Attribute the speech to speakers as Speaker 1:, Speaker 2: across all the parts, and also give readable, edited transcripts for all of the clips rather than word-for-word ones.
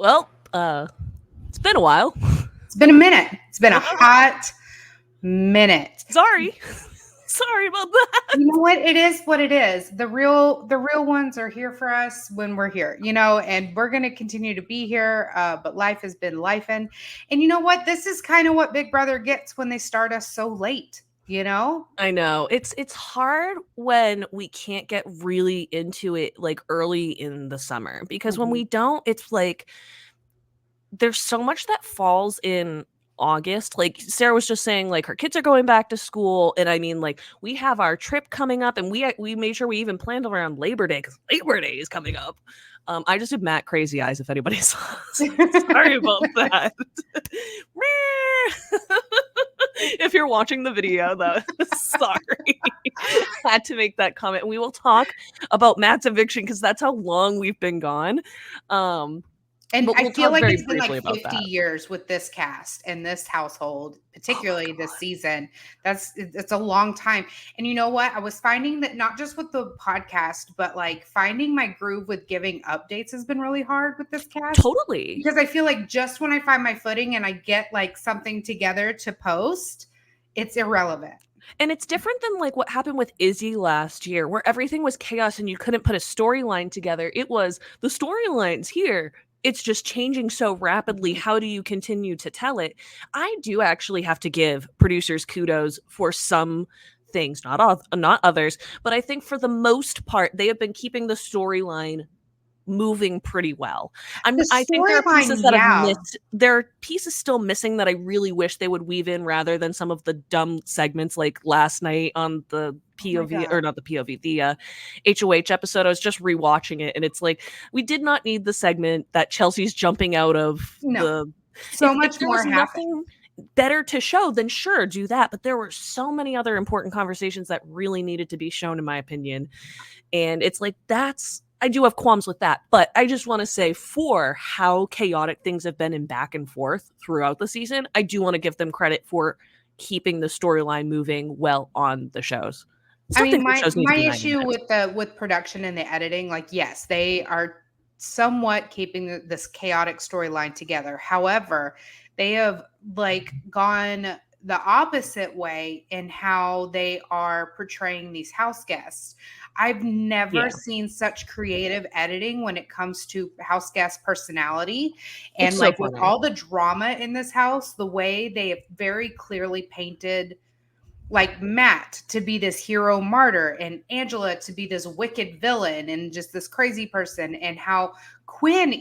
Speaker 1: Well, it's been a while.
Speaker 2: It's been a minute. It's been a hot minute.
Speaker 1: Sorry about that.
Speaker 2: You know what? It is what it is. The real ones are here for us when we're here, and we're going to continue to be here. But life has been lifing. And you know what? This is kind of what Big Brother gets when they start us so late.
Speaker 1: I know it's hard when we can't get really into it like early in the summer, because when we don't, it's like there's so much that falls in August. Like Sarah was just saying, like her kids are going back to school, and I mean, like we have our trip coming up, and we made sure we even planned around Labor Day because Labor Day is coming up. I just did Matt crazy eyes if anybody saw. Sorry about that. If you're watching the video, though, sorry. Had to make that comment. We will talk about Matt's eviction because that's how long we've been gone.
Speaker 2: And I feel like it's been like 50 years with this cast and this household, particularly this season. It's a long time. And you know what? I was finding that not just with the podcast, but like finding my groove with giving updates has been really hard with this cast.
Speaker 1: Totally.
Speaker 2: Because I feel like just when I find my footing and I get like something together to post, it's irrelevant.
Speaker 1: And it's different than like what happened with Izzy last year, where everything was chaos and you couldn't put a storyline together. It was the storyline's here. It's just changing so rapidly. How do you continue to tell it? I do actually have to give producers kudos for some things, not others, but I think for the most part, they have been keeping the storyline moving pretty well. I think there are pieces that I've missed. There are pieces still missing that I really wish they would weave in rather than some of the dumb segments like last night on the POV, or not the POV, the HOH episode. I was just rewatching it, and it's like, we did not need the segment that Chelsea's jumping out of
Speaker 2: much more
Speaker 1: nothing better to show, then sure, do that. But there were so many other important conversations that really needed to be shown, in my opinion. And it's like, I do have qualms with that, but I just want to say, for how chaotic things have been in back and forth throughout the season, I do want to give them credit for keeping the storyline moving well on the shows.
Speaker 2: I mean, my issue with production and the editing, like, yes, they are somewhat keeping this chaotic storyline together. However, they have like gone the opposite way in how they are portraying these house guests. I've never seen such creative editing when it comes to house guest personality. And it's like with all the drama in this house, the way they have very clearly painted like Matt to be this hero martyr and Angela to be this wicked villain and just this crazy person, and how Quinn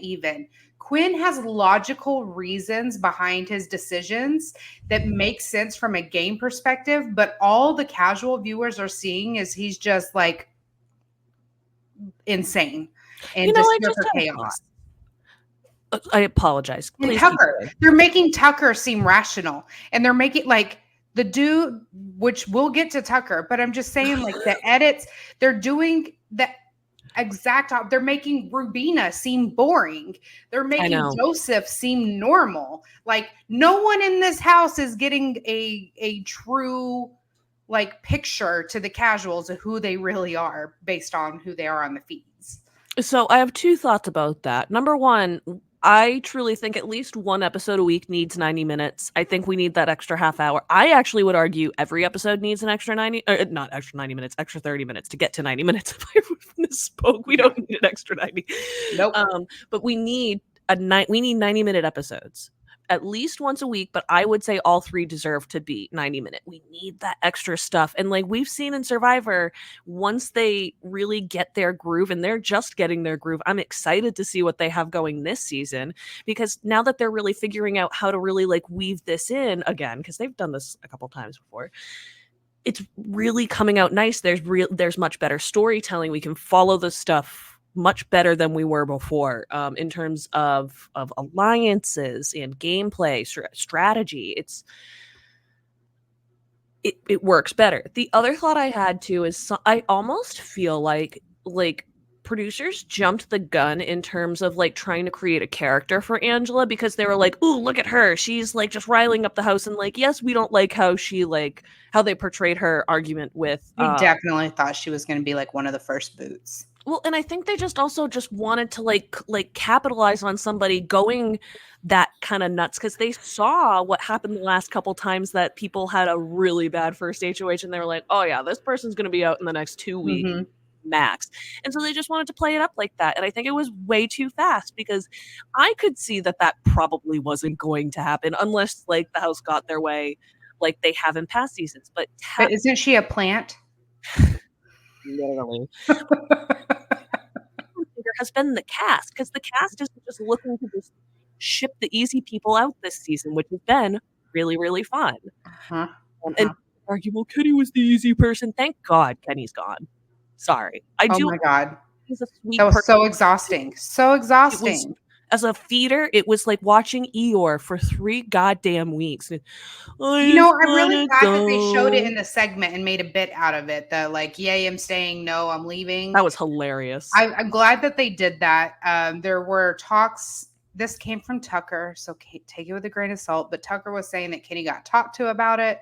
Speaker 2: has logical reasons behind his decisions that make sense from a game perspective, but all the casual viewers are seeing is he's just like insane and just for chaos.
Speaker 1: I apologize.
Speaker 2: Please. Tucker, they're making Tucker seem rational, and they're making like the dude, which we'll get to Tucker, but I'm just saying, like, the edits, they're doing the exact opposite. They're making Rubina seem boring. They're making Joseph seem normal. Like, no one in this house is getting a true like picture to the casuals of who they really are based on who they are on the feeds.
Speaker 1: So I have two thoughts about that. Number one, I truly think at least one episode a week needs 90 minutes. I think we need that extra half hour. I actually would argue every episode needs an extra 90, not extra 90 minutes, extra 30 minutes to get to 90 minutes. If I misspoke, we don't need an extra 90.
Speaker 2: Nope.
Speaker 1: But we need 90-minute episodes at least once a week, but I would say all three deserve to be 90-minute. We need that extra stuff. And like we've seen in Survivor, once they really get their groove, and they're just getting their groove, I'm excited to see what they have going this season, because now that they're really figuring out how to really like weave this in again, because they've done this a couple times before, it's really coming out nice. There's much better storytelling. We can follow the stuff much better than we were before, in terms of alliances and gameplay strategy. It works better. The other thought I had too is I almost feel like producers jumped the gun in terms of like trying to create a character for Angela, because they were like, "Ooh, look at her. She's like just riling up the house." And like, yes, we don't like how they portrayed her argument with.
Speaker 2: We definitely thought she was going to be like one of the first boots.
Speaker 1: Well, and I think they just also just wanted to like capitalize on somebody going that kind of nuts because they saw what happened the last couple times that people had a really bad first HOH and they were like, oh yeah, this person's gonna be out in the next 2 weeks
Speaker 2: Mhm.
Speaker 1: max. And so they just wanted to play it up like that. And I think it was way too fast because I could see that that probably wasn't going to happen unless like the house got their way like they have in past seasons. But
Speaker 2: But isn't she a plant?
Speaker 1: literally has been the cast because the cast is just looking to just ship the easy people out this season, which has been really, really fun.
Speaker 2: Uh-huh,
Speaker 1: And
Speaker 2: uh-huh.
Speaker 1: argue, well, Kenny was the easy person. Thank God Kenny's gone. Sorry. I
Speaker 2: Oh
Speaker 1: do.
Speaker 2: my god.
Speaker 1: He's a
Speaker 2: That
Speaker 1: sweet
Speaker 2: was
Speaker 1: person.
Speaker 2: so exhausting. So
Speaker 1: It was,
Speaker 2: exhausting.
Speaker 1: as a feeder, it was like watching Eeyore for 3 goddamn weeks. I
Speaker 2: You
Speaker 1: just
Speaker 2: know, I'm really
Speaker 1: wanna
Speaker 2: glad that they showed it
Speaker 1: go.
Speaker 2: in the segment and made a bit out of it. The like, yay, I'm staying. No, I'm leaving.
Speaker 1: That was hilarious.
Speaker 2: I'm glad that they did that. There were talks. This came from Tucker, so take it with a grain of salt. But Tucker was saying that Kenny got talked to about it,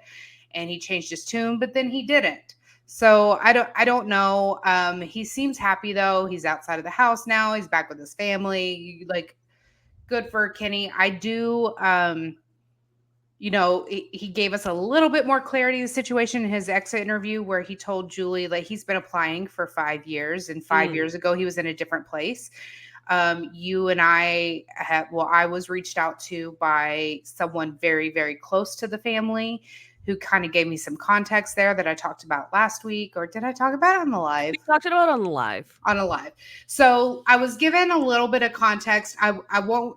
Speaker 2: and he changed his tune, but then he didn't. So I don't know. He seems happy though. He's outside of the house now. He's back with his family. Like, good for Kenny. I do. You know, he gave us a little bit more clarity of the situation in his exit interview where he told Julie like he's been applying for 5 years and 5 years ago he was in a different place. You and I had, well, I was reached out to by someone very, very close to the family who kind of gave me some context there that I talked about last week, or did I talk about it on the live?
Speaker 1: We talked about it on the live.
Speaker 2: On a live. So I was given a little bit of context. I won't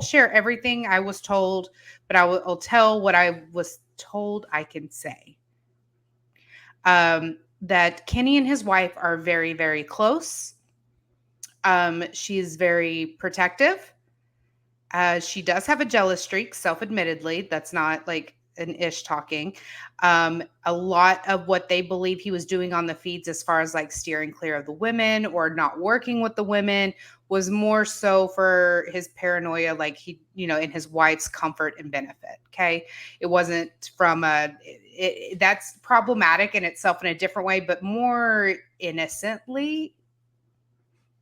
Speaker 2: share everything I was told, but I'll tell what I was told I can say. That Kenny and his wife are very, very close. She is very protective. She does have a jealous streak, self-admittedly. That's not like an ish talking. A lot of what they believe he was doing on the feeds, as far as like steering clear of the women or not working with the women, was more so for his paranoia, like he, you know, in his wife's comfort and benefit. Okay. It wasn't from that's problematic in itself in a different way, but more innocently.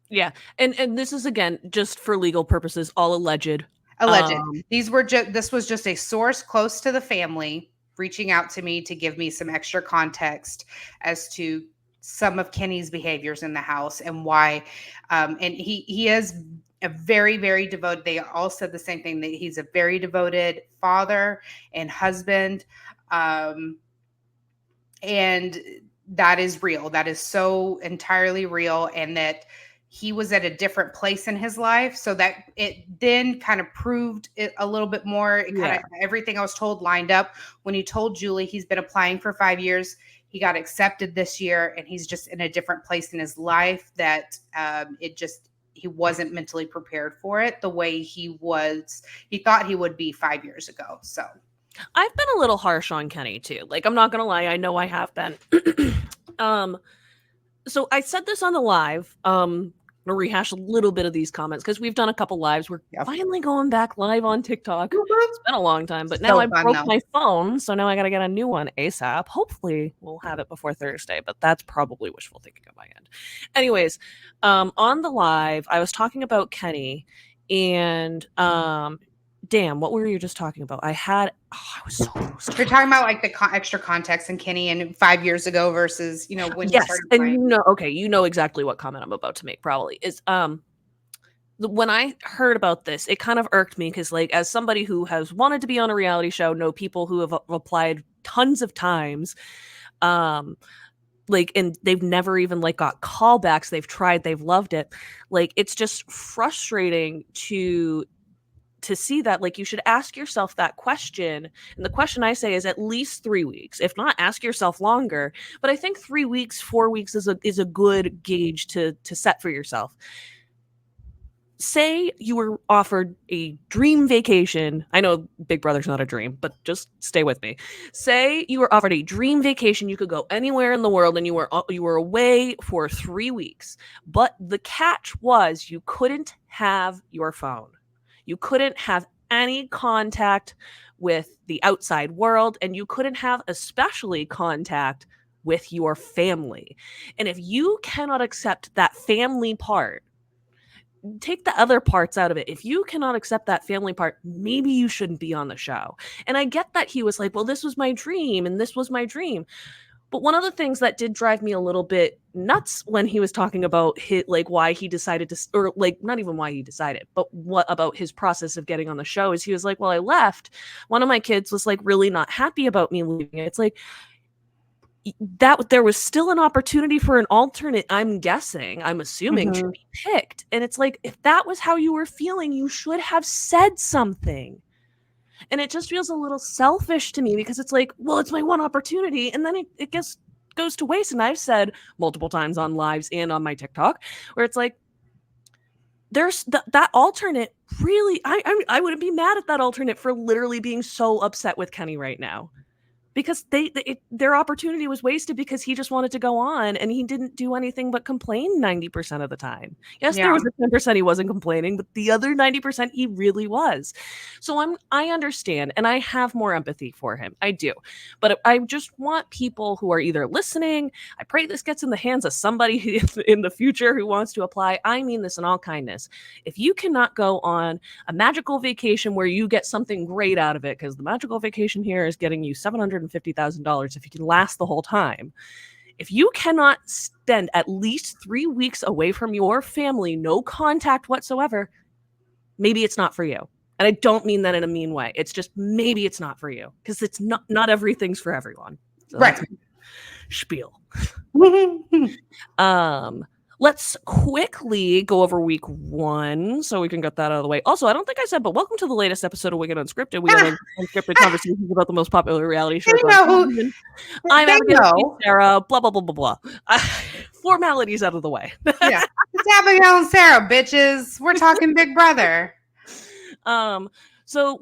Speaker 1: Yeah. And this is again just for legal purposes, all alleged.
Speaker 2: Alleged. This was just a source close to the family reaching out to me to give me some extra context as to some of Kenny's behaviors in the house and why. And he is a very, very devoted. They all said the same thing, that he's a very devoted father and husband. And that is real. That is so entirely real. And that he was at a different place in his life. So that it then kind of proved it a little bit more. It kind of, everything I was told lined up. When he told Julie he's been applying for 5 years, he got accepted this year, and he's just in a different place in his life that he wasn't mentally prepared for it the way he thought he would be 5 years ago. So
Speaker 1: I've been a little harsh on Kenny too. Like, I'm not gonna lie, I know I have been. So I said this on the live. I'm gonna rehash a little bit of these comments because we've done a couple lives. We're finally going back live on TikTok. It's been a long time, but now I broke my phone, so now I gotta get a new one ASAP. Hopefully we'll have it before Thursday, but that's probably wishful thinking on my end. Anyways, on the live, I was talking about Kenny and damn, what were you just talking about? I was so close to
Speaker 2: You're talking about like the extra context in Kenny and 5 years ago versus, you know, when he started
Speaker 1: and
Speaker 2: playing.
Speaker 1: You know exactly what comment I'm about to make probably is when I heard about this, it kind of irked me because, like, as somebody who has wanted to be on a reality show, know people who have applied tons of times, like, and they've never even like got callbacks. They've tried, they've loved it. Like, it's just frustrating to see that. Like, you should ask yourself that question, and the question I say is at least 3 weeks, if not ask yourself longer. But I think 3 weeks, 4 weeks is a good gauge to set for yourself. Say you were offered a dream vacation. I know Big Brother's not a dream, but just stay with me. Say you were offered a dream vacation. You could go anywhere in the world, and you were away for 3 weeks. But the catch was you couldn't have your phone. You couldn't have any contact with the outside world, and you couldn't have especially contact with your family. And if you cannot accept that family part, take the other parts out of it. If you cannot accept that family part, maybe you shouldn't be on the show. And I get that he was like, well, this was my dream and this was my dream. But one of the things that did drive me a little bit nuts when he was talking about his, like, why he decided to, or like not even why he decided, but what about his process of getting on the show is he was like, well, I left. One of my kids was like really not happy about me leaving. It's like, that there was still an opportunity for an alternate, I'm assuming, to be picked. And it's like, if that was how you were feeling, you should have said something. And it just feels a little selfish to me because it's like, well, it's my one opportunity. And then it goes to waste. And I've said multiple times on lives and on my TikTok where it's like, there's that alternate really, I wouldn't be mad at that alternate for literally being so upset with Kenny right now. Because their opportunity was wasted because he just wanted to go on and he didn't do anything but complain 90% of the time. Yes, there was a 10% he wasn't complaining, but the other 90% he really was. So I understand and I have more empathy for him. I do. But I just want people who are either listening, I pray this gets in the hands of somebody in the future who wants to apply. I mean this in all kindness. If you cannot go on a magical vacation where you get something great out of it, because the magical vacation here is getting you $750,000 if you can last the whole time. If you cannot spend at least 3 weeks away from your family, no contact whatsoever, maybe it's not for you. And I don't mean that in a mean way. It's just maybe it's not for you because it's not everything's for everyone. So
Speaker 2: right.
Speaker 1: Spiel. Let's quickly go over week 1 so we can get that out of the way. Also, I don't think I said, but welcome to the latest episode of Wicked Unscripted. We have unscripted conversations about the most popular reality shows. I'm Abigail and Sarah, blah, blah, blah, blah, blah. Formalities out of the way.
Speaker 2: Yeah. It's Abigail and Sarah, bitches. We're talking Big Brother.
Speaker 1: So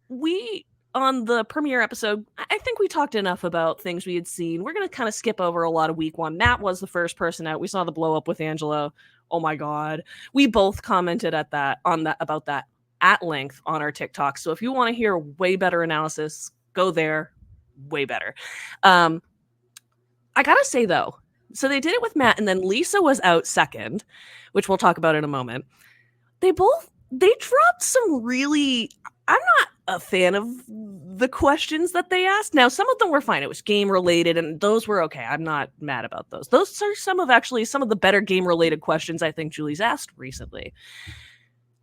Speaker 1: we on the premiere episode, I think we talked enough about things we had seen. We're going to kind of skip over a lot of week 1. Matt was the first person out. We saw the blow up with Angela. Oh my God. We both commented about that at length on our TikTok. So if you want to hear way better analysis, go there. Way better. I gotta say though, so they did it with Matt and then Lisa was out second, which we'll talk about in a moment. They dropped some really, I'm not a fan of the questions that they asked. Now, some of them were fine. It was game related and those were okay. I'm not mad about those. Those are some of the better game related questions I think Julie's asked recently.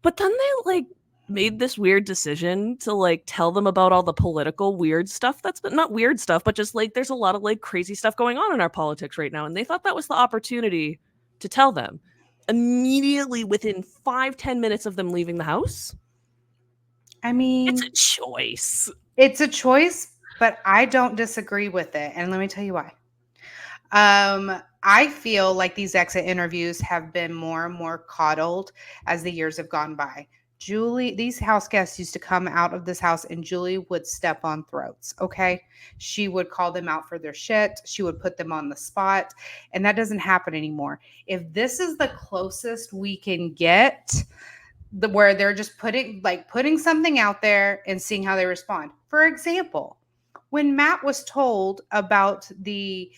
Speaker 1: But then they made this weird decision to tell them about all the political weird stuff not weird stuff, but just there's a lot of crazy stuff going on in our politics right now. And they thought that was the opportunity to tell them immediately within 5-10 minutes of them leaving the house.
Speaker 2: I mean,
Speaker 1: it's a choice.
Speaker 2: It's a choice, but I don't disagree with it. And let me tell you why. I feel like these exit interviews have been more and more coddled as the years have gone by. These house guests used to come out of this house and Julie would step on throats. Okay. She would call them out for their shit. She would put them on the spot. And that doesn't happen anymore. If this is the closest we can get, where they're just putting something out there and seeing how they respond. For example, when Matt was told about the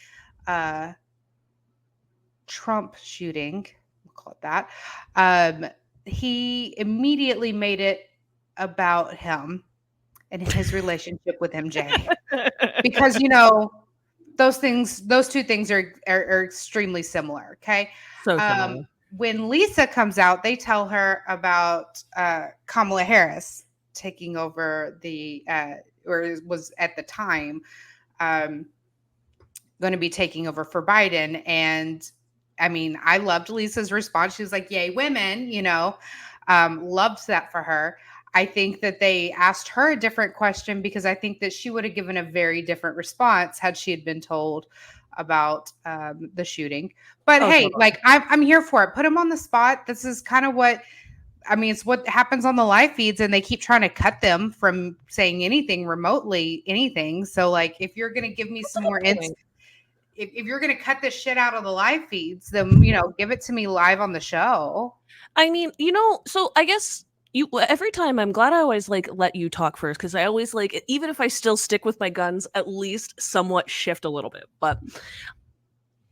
Speaker 2: Trump shooting, we'll call it that, he immediately made it about him and his relationship with MJ. Because, those two things are extremely similar. Okay.
Speaker 1: So similar.
Speaker 2: When Lisa comes out, they tell her about Kamala Harris taking over or was at the time going to be taking over for Biden. And I mean, I loved Lisa's response. She was like, yay, women, loved that for her. I think that they asked her a different question because I think that she would have given a very different response had she had been told about the shooting. But hey, I'm here for it. Put them on the spot. This is kind of it's what happens on the live feeds, and they keep trying to cut them from saying anything remotely, anything. So if you're going to give me some more if you're going to cut this shit out of the live feeds, then give it to me live on the show.
Speaker 1: I mean, so I guess every time I'm glad I always like let you talk first, because I always like, even if I still stick with my guns, at least somewhat shift a little bit. But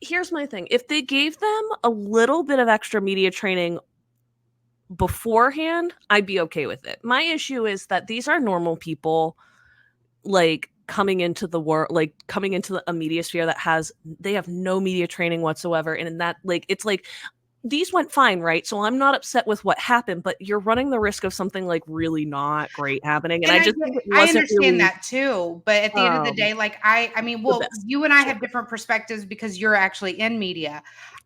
Speaker 1: here's my thing. If they gave them a little bit of extra media training beforehand, I'd be okay with it. My issue is that these are normal people, like coming into the world, like coming into a media sphere that they have no media training whatsoever. And in that, like, it's like, these went fine, right? So I'm not upset with what happened, but you're running the risk of something like really not great happening. And
Speaker 2: And
Speaker 1: I just think it
Speaker 2: I
Speaker 1: wasn't
Speaker 2: understand
Speaker 1: really
Speaker 2: that too, but at the end of the day, like I mean,
Speaker 1: the
Speaker 2: well,
Speaker 1: best.
Speaker 2: you and I
Speaker 1: Sure.
Speaker 2: have different perspectives because you're actually in media.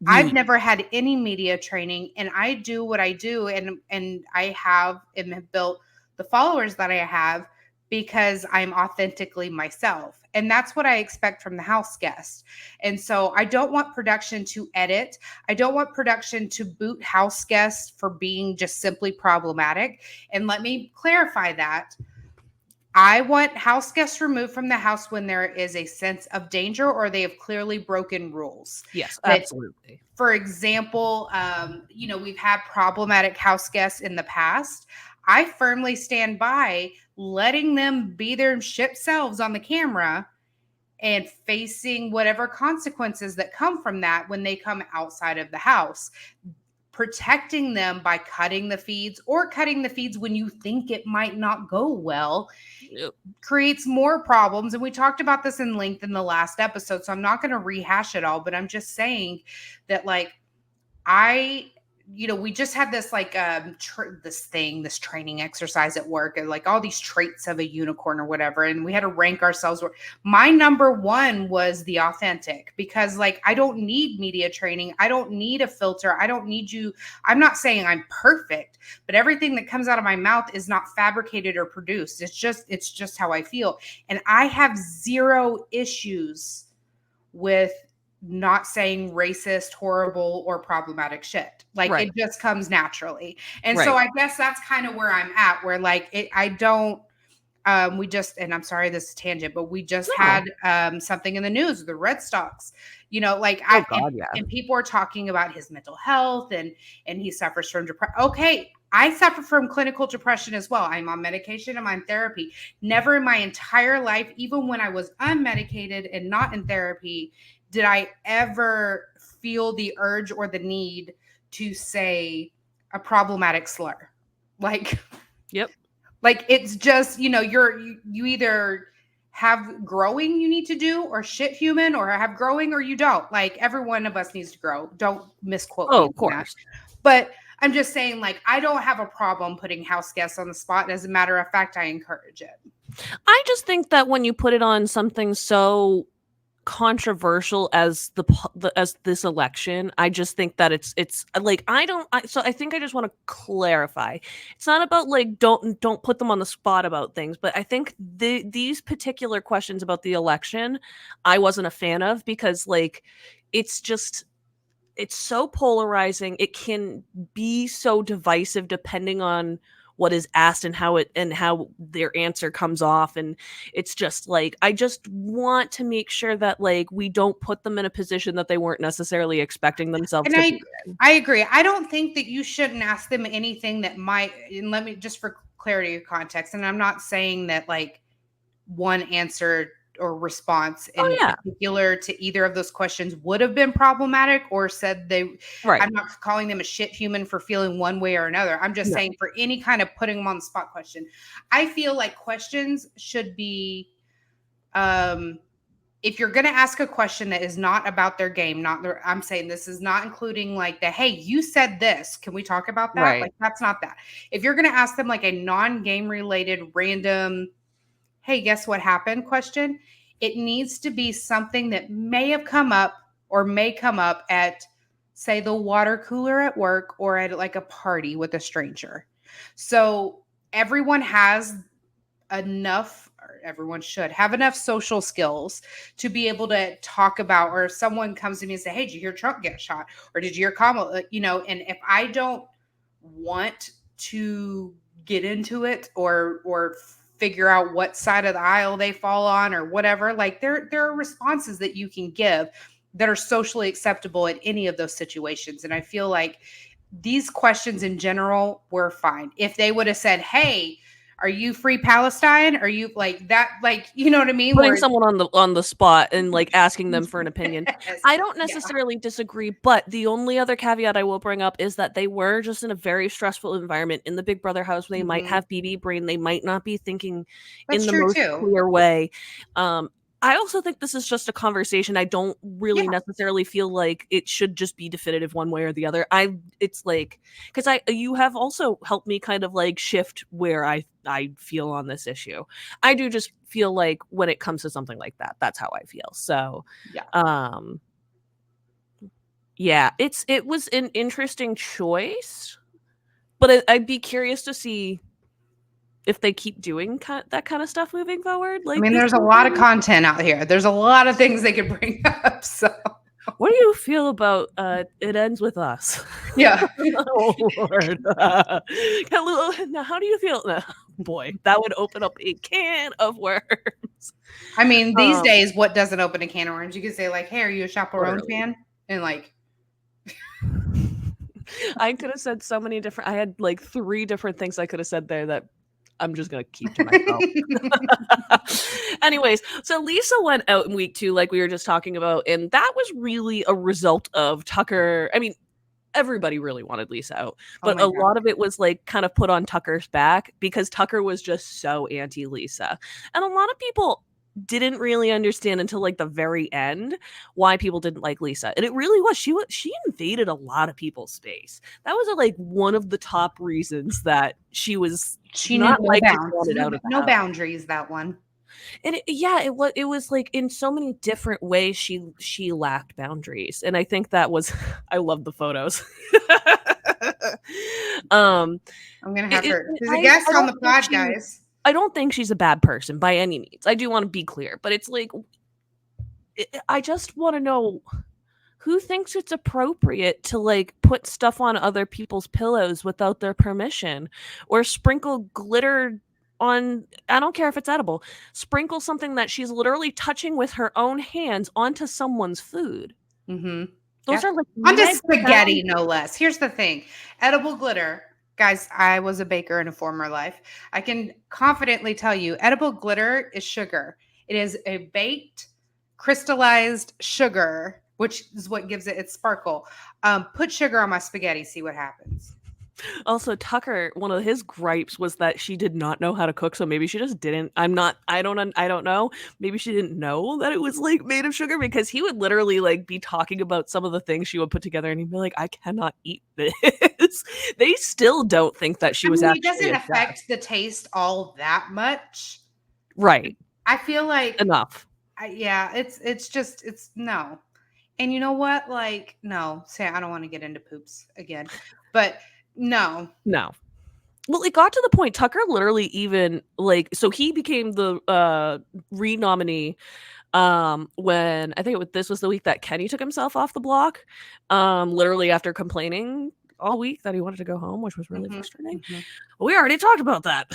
Speaker 2: I've
Speaker 1: Ye
Speaker 2: never had any media training, and I do what I do, and I have and have built the followers that I have because I'm authentically myself. And that's what I expect from the house guest. And so I don't want production to edit. I don't want production to boot house guests for being just simply problematic. And let me clarify that. I want house guests removed from the house when there is a sense of danger or they have clearly broken rules.
Speaker 1: Yes,
Speaker 2: That,
Speaker 1: absolutely.
Speaker 2: for example, we've had problematic house guests in the past. I firmly stand by letting them be their ship selves on the camera and facing whatever consequences that come from that when they come outside of the house. Protecting them by cutting the feeds or cutting the feeds when you think it might not go well
Speaker 1: Yep.
Speaker 2: creates more problems. And we talked about this in length in the last episode, so I'm not going to rehash it all, but I'm just saying that, like, we just had this like this training exercise at work, and like all these traits of a unicorn or whatever, and we had to rank ourselves. My number one was the authentic, because like I don't need media training, I don't need a filter, I don't need you. I'm not saying I'm perfect, but everything that comes out of my mouth is not fabricated or produced. It's just how I feel, and I have zero issues with not saying racist, horrible, or problematic shit. Like
Speaker 1: Right.
Speaker 2: it just comes naturally. And so
Speaker 1: Right.
Speaker 2: I guess that's kind of where I'm at, where like I don't we just, and I'm sorry this is tangent, but we just
Speaker 1: No.
Speaker 2: had something in the news, the Red Stocks, like
Speaker 1: Oh
Speaker 2: I
Speaker 1: god, yeah.
Speaker 2: and people are talking about his mental health, and he suffers from depression. Okay, I suffer from clinical depression as well. I'm on medication, I'm on therapy. Never in my entire life, even when I was unmedicated and not in therapy, did I ever feel the urge or the need to say a problematic slur. Like
Speaker 1: Yep.
Speaker 2: like it's just, you either have growing you need to do or shit human, or have growing or you don't. Like every one of us needs to grow. Don't misquote me
Speaker 1: Oh,
Speaker 2: on
Speaker 1: of
Speaker 2: that.
Speaker 1: course.
Speaker 2: But I'm just saying, like, I don't have a problem putting house guests on the spot. And as a matter of fact, I encourage it.
Speaker 1: I just think that when you put it on something so controversial as as this election, I just think that it's like so I think I just want to clarify. It's not about like don't put them on the spot about things, but I think these particular questions about the election I wasn't a fan of, because like it's just it's so polarizing. It can be so divisive depending on what is asked and how their answer comes off. And it's just like I just want to make sure that like we don't put them in a position that they weren't necessarily expecting themselves
Speaker 2: And
Speaker 1: to be in.
Speaker 2: I agree. I don't think that you shouldn't ask them anything that might, and let me just for clarity of context, and I'm not saying that like one answer or response
Speaker 1: Oh
Speaker 2: in
Speaker 1: yeah.
Speaker 2: particular to either of those questions would have been problematic or said
Speaker 1: Right.
Speaker 2: I'm not calling them a shit human for feeling one way or another. I'm just
Speaker 1: No.
Speaker 2: saying for any kind of putting them on the spot question, I feel like questions should be, if you're going to ask a question that is not about their game, I'm saying this is not including like the, hey, you said this, can we talk about that?
Speaker 1: Right.
Speaker 2: Like, that's not that. If you're going to ask them like a non-game related random, hey, guess what happened question, it needs to be something that may have come up or may come up at, say, the water cooler at work or at like a party with a stranger. So everyone has enough, or everyone should have enough social skills to be able to talk about, or if someone comes to me and say, hey, did you hear Trump get shot, or did you hear Kamala, and if I don't want to get into it or figure out what side of the aisle they fall on or whatever, like there are responses that you can give that are socially acceptable in any of those situations. And I feel like these questions in general were fine. If they would have said, "Hey, are you free Palestine? Are you like that?" Like, you know what I mean?
Speaker 1: Putting
Speaker 2: Where
Speaker 1: someone on the spot and like asking them for an opinion.
Speaker 2: yes,
Speaker 1: I don't
Speaker 2: yeah,
Speaker 1: necessarily disagree, but the only other caveat I will bring up is that they were just in a very stressful environment in the Big Brother house. They might
Speaker 2: mhm.
Speaker 1: have BB brain. They might not be thinking in
Speaker 2: That's
Speaker 1: the
Speaker 2: true
Speaker 1: most
Speaker 2: too.
Speaker 1: clear way. I also think this is just a conversation. I don't really
Speaker 2: Yeah,
Speaker 1: necessarily feel like it should just be definitive one way or the other. It's like, because you have also helped me kind of like shift where I feel on this issue. I do just feel like when it comes to something like that, that's how I feel. So,
Speaker 2: yeah.
Speaker 1: um, yeah, it was an interesting choice, but I'd be curious to see if they keep doing that kind of stuff moving forward.
Speaker 2: I
Speaker 1: Like
Speaker 2: mean,
Speaker 1: this
Speaker 2: there's a lot of
Speaker 1: season.
Speaker 2: content out here. There's a lot of things they could bring up. So,
Speaker 1: What do you feel about it ends with us?
Speaker 2: yeah.
Speaker 1: Oh Lord. Now, how do you feel? Boy, that would open up a can of worms.
Speaker 2: I mean, these
Speaker 1: Um,
Speaker 2: days, what doesn't open a can of worms? You could say, like, "Hey, are you a chaperone
Speaker 1: literally.
Speaker 2: fan?" And like,
Speaker 1: I could have said so many different I had like 3 different things I could have said there that I'm just gonna keep to myself. Anyways, so Lisa went out in week 2, like we were just talking about, and that was really a result of Tucker. I mean, everybody really wanted Lisa out,
Speaker 2: oh
Speaker 1: but
Speaker 2: my
Speaker 1: a
Speaker 2: god.
Speaker 1: lot of it was like kind of put on Tucker's back because Tucker was just so anti Lisa. And a lot of people didn't really understand until like the very end why people didn't like Lisa. And it really was she invaded a lot of people's space. That was like one of the top reasons that she was
Speaker 2: She knew
Speaker 1: not
Speaker 2: no
Speaker 1: liked and
Speaker 2: bounds,
Speaker 1: wanted out of the
Speaker 2: no
Speaker 1: house.
Speaker 2: boundaries. That one.
Speaker 1: And yeah, it was like in so many different ways she lacked boundaries. And I think that was I love the photos. um
Speaker 2: I'm gonna have her. She's a
Speaker 1: I
Speaker 2: guest on
Speaker 1: don't
Speaker 2: the
Speaker 1: think
Speaker 2: pod, guys.
Speaker 1: I don't think she's a bad person by any means. I do want to be clear, but it's like I just want to know who thinks it's appropriate to like put stuff on other people's pillows without their permission or sprinkle glitter on, I don't care if it's edible, sprinkle something that she's literally touching with her own hands onto someone's food.
Speaker 2: Mm-hmm.
Speaker 1: Those
Speaker 2: Yep.
Speaker 1: are like
Speaker 2: Onto
Speaker 1: mega
Speaker 2: spaghetti,
Speaker 1: boundaries.
Speaker 2: no less. Here's the thing: edible glitter. Guys, I was a baker in a former life. I can confidently tell you, edible glitter is sugar. It is a baked, crystallized sugar, which is what gives it its sparkle. Put sugar on my spaghetti, see what happens.
Speaker 1: Also, Tucker, one of his gripes was that she did not know how to cook, so maybe she just didn't. I don't know. Maybe she didn't know that it was like made of sugar because he would literally like be talking about some of the things she would put together and he'd be like, I cannot eat this. They still don't think that she
Speaker 2: I
Speaker 1: was
Speaker 2: mean, it
Speaker 1: actually
Speaker 2: doesn't
Speaker 1: a chef.
Speaker 2: affect the taste all that much.
Speaker 1: Right.
Speaker 2: I feel like,
Speaker 1: Enough.
Speaker 2: yeah, it's just it's no. And you know what? Like, no, say I don't want to get into poops again, but no.
Speaker 1: No. Well, it got to the point Tucker literally even like so he became the re-nominee when I think this was the week that Kenny took himself off the block, literally after complaining all week that he wanted to go home, which was really
Speaker 2: Mhm,
Speaker 1: frustrating.
Speaker 2: mhm.
Speaker 1: We already talked about that.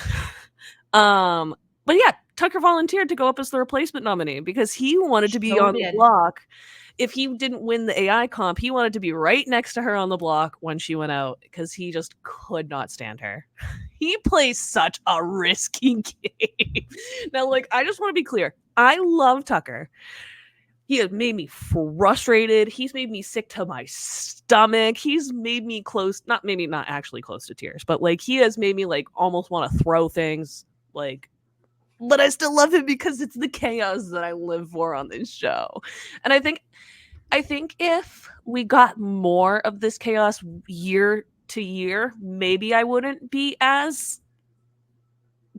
Speaker 1: But yeah, Tucker volunteered to go up as the replacement nominee because he wanted to be
Speaker 2: So
Speaker 1: on the
Speaker 2: did.
Speaker 1: block. If he didn't win the AI comp, he wanted to be right next to her on the block when she went out because he just could not stand her. He plays such a risky game. Now, like, I just want to be clear. I love Tucker. He has made me frustrated. He's made me sick to my stomach. He's made me close, not maybe not actually close to tears, but like he has made me like almost want to throw things. Like, but I still love him because it's the chaos that I live for on this show. And I think if we got more of this chaos year to year, maybe I wouldn't be as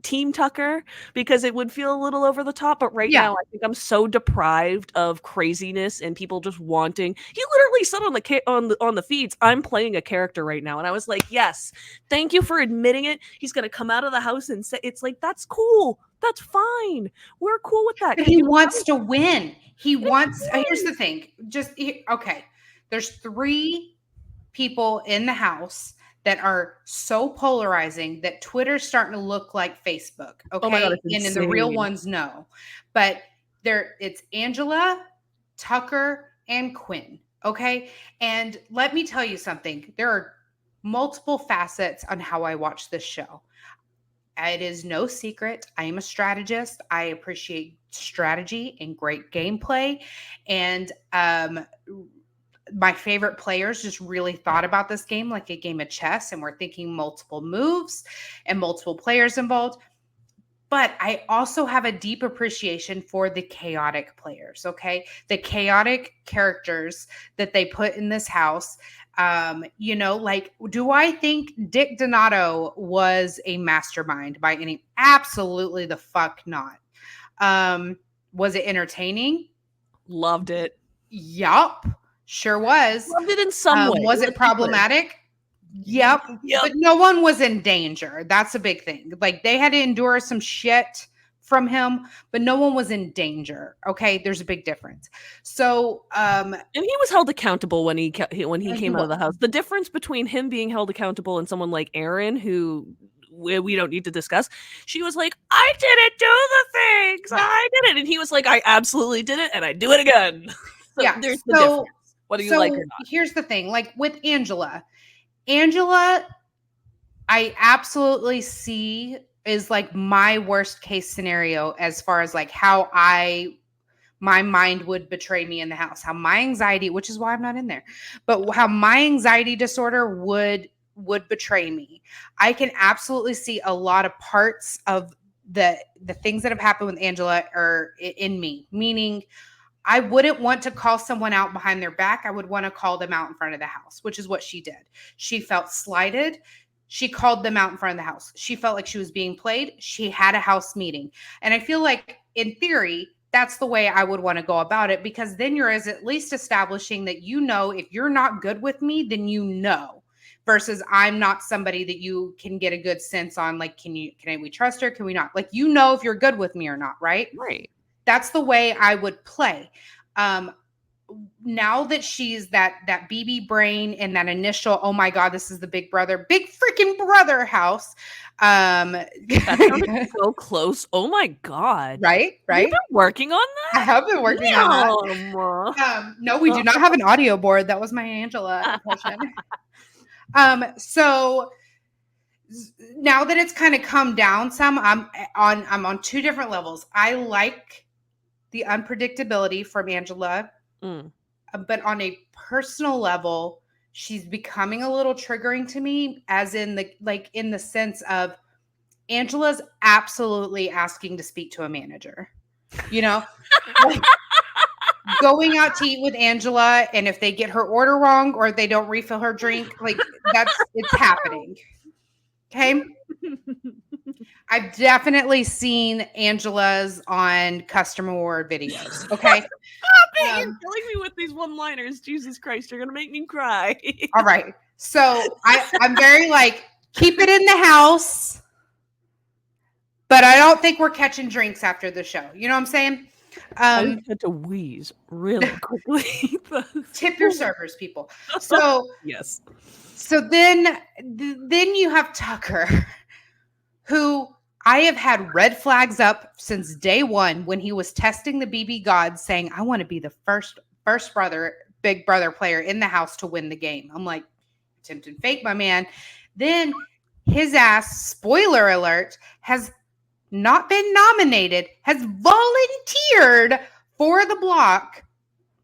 Speaker 1: Team Tucker because it would feel a little over the top. But right
Speaker 2: Yeah.
Speaker 1: now, I think I'm so deprived of craziness and people just wanting. He literally said on the feeds, "I'm playing a character right now," and I was like, "Yes, thank you for admitting it." He's gonna come out of the house and say, "It's like that's cool, that's fine, we're cool with that."
Speaker 2: But
Speaker 1: Can
Speaker 2: he
Speaker 1: you
Speaker 2: wants to win. He wants here's
Speaker 1: win?
Speaker 2: the thing. Okay. There's 3 people in the house that are so polarizing that Twitter's starting to look like Facebook,
Speaker 1: Oh my god,
Speaker 2: okay?
Speaker 1: it's
Speaker 2: And then the real
Speaker 1: insane.
Speaker 2: ones know. But it's Angela, Tucker, and Quinn, okay? And let me tell you something. There are multiple facets on how I watch this show. It is no secret. I am a strategist. I appreciate strategy and great gameplay. And my favorite players just really thought about this game like a game of chess, and we're thinking multiple moves and multiple players involved. But I also have a deep appreciation for the chaotic players, okay? The chaotic characters that they put in this house. Like, do I think Dick Donato was a mastermind by any? Absolutely the fuck not. Was it entertaining?
Speaker 1: Loved it.
Speaker 2: Yup. Sure was.
Speaker 1: Loved it in some way.
Speaker 2: Was it problematic? Yep. But no one was in danger. That's a big thing. Like, they had to endure some shit from him, but no one was in danger. Okay, there's a big difference. So,
Speaker 1: and he was held accountable when he came out of the house. The difference between him being held accountable and someone like Erin, who we don't need to discuss, she was like, I didn't do the things. I did it. And he was like, I absolutely did it, and I do it again. So
Speaker 2: yeah.
Speaker 1: There's the difference. What do you like or not?
Speaker 2: Here's the thing. Like, with Angela, I absolutely see is like my worst case scenario as far as like how my mind would betray me in the house, how my anxiety, which is why I'm not in there, but how my anxiety disorder would betray me. I can absolutely see a lot of parts of the things that have happened with Angela are in me, meaning I wouldn't want to call someone out behind their back. I would want to call them out in front of the house, which is what she did. She felt slighted. She called them out in front of the house. She felt like she was being played. She had a house meeting. And I feel like, in theory, that's the way I would want to go about it, because then you're at least establishing that, if you're not good with me, then versus I'm not somebody that you can get a good sense on. Like, can we trust her? Can we not? Like, if you're good with me or not, right?
Speaker 1: Right.
Speaker 2: That's the way I would play. Now that she's that BB brain and that initial, oh my God, this is the big freaking brother house. That
Speaker 1: sounded so close. Oh my God.
Speaker 2: Right.
Speaker 1: You've been working on that?
Speaker 2: I have been working on that. No, we do not have an audio board. That was my Angela impression. So now that it's kind of come down some, I'm on two different levels. I like the unpredictability from Angela, but on a personal level, she's becoming a little triggering to me, as in the sense of Angela's absolutely asking to speak to a manager, like, going out to eat with Angela, and if they get her order wrong or they don't refill her drink, like, it's happening. Okay. I've definitely seen Angela's on custom award videos. Okay.
Speaker 1: You're killing me with these one-liners. Jesus Christ, you're going to make me cry.
Speaker 2: All right. So I'm very like, keep it in the house, but I don't think we're catching drinks after the show. You know what I'm saying?
Speaker 1: I had to wheeze really quickly.
Speaker 2: Tip your servers, people. So
Speaker 1: yes.
Speaker 2: So then you have Tucker, who I have had red flags up since day one when he was testing the BB gods, saying, I want to be the first big brother player in the house to win the game. I'm like, tempting fate, my man. Then his ass, spoiler alert, has not been nominated, has volunteered for the block.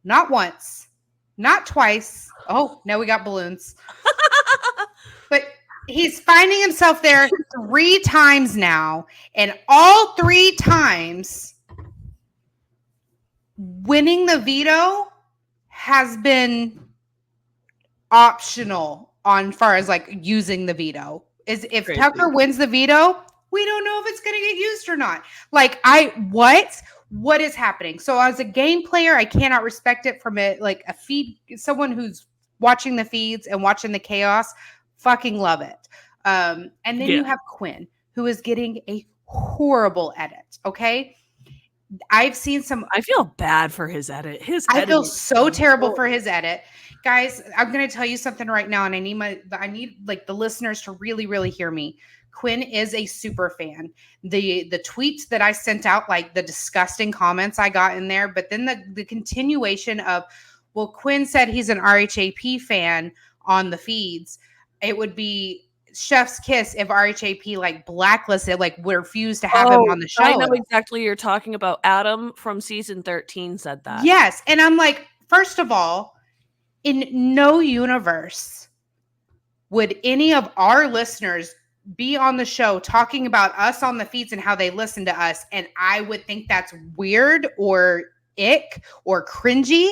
Speaker 2: Not once, not twice. Oh, now we got balloons. But he's finding himself there 3 times now, and all 3 times winning the veto has been optional on far as like using the veto. Is if crazy. Tucker wins the veto, we don't know if it's going to get used or not. Like, what is happening? So as a game player, I cannot respect it from a feed, someone who's watching the feeds and watching the chaos. Fucking love it. And then you have Quinn, who is getting a horrible edit. Okay. I've seen some.
Speaker 1: I feel bad for his edit.
Speaker 2: I feel so terrible for his edit. Guys, I'm going to tell you something right now, and I need like the listeners to really, really hear me. Quinn is a super fan. The tweets that I sent out, like the disgusting comments I got in there, but then the continuation of, well, Quinn said he's an RHAP fan on the feeds. it would be chef's kiss if RHAP like blacklisted, like refused to have him on the show.
Speaker 1: I know exactly what you're talking about. Adam from season 13 said that.
Speaker 2: Yes. And I'm like, first of all, in no universe would any of our listeners be on the show talking about us on the feeds and how they listen to us. And I would think that's weird or ick or cringy.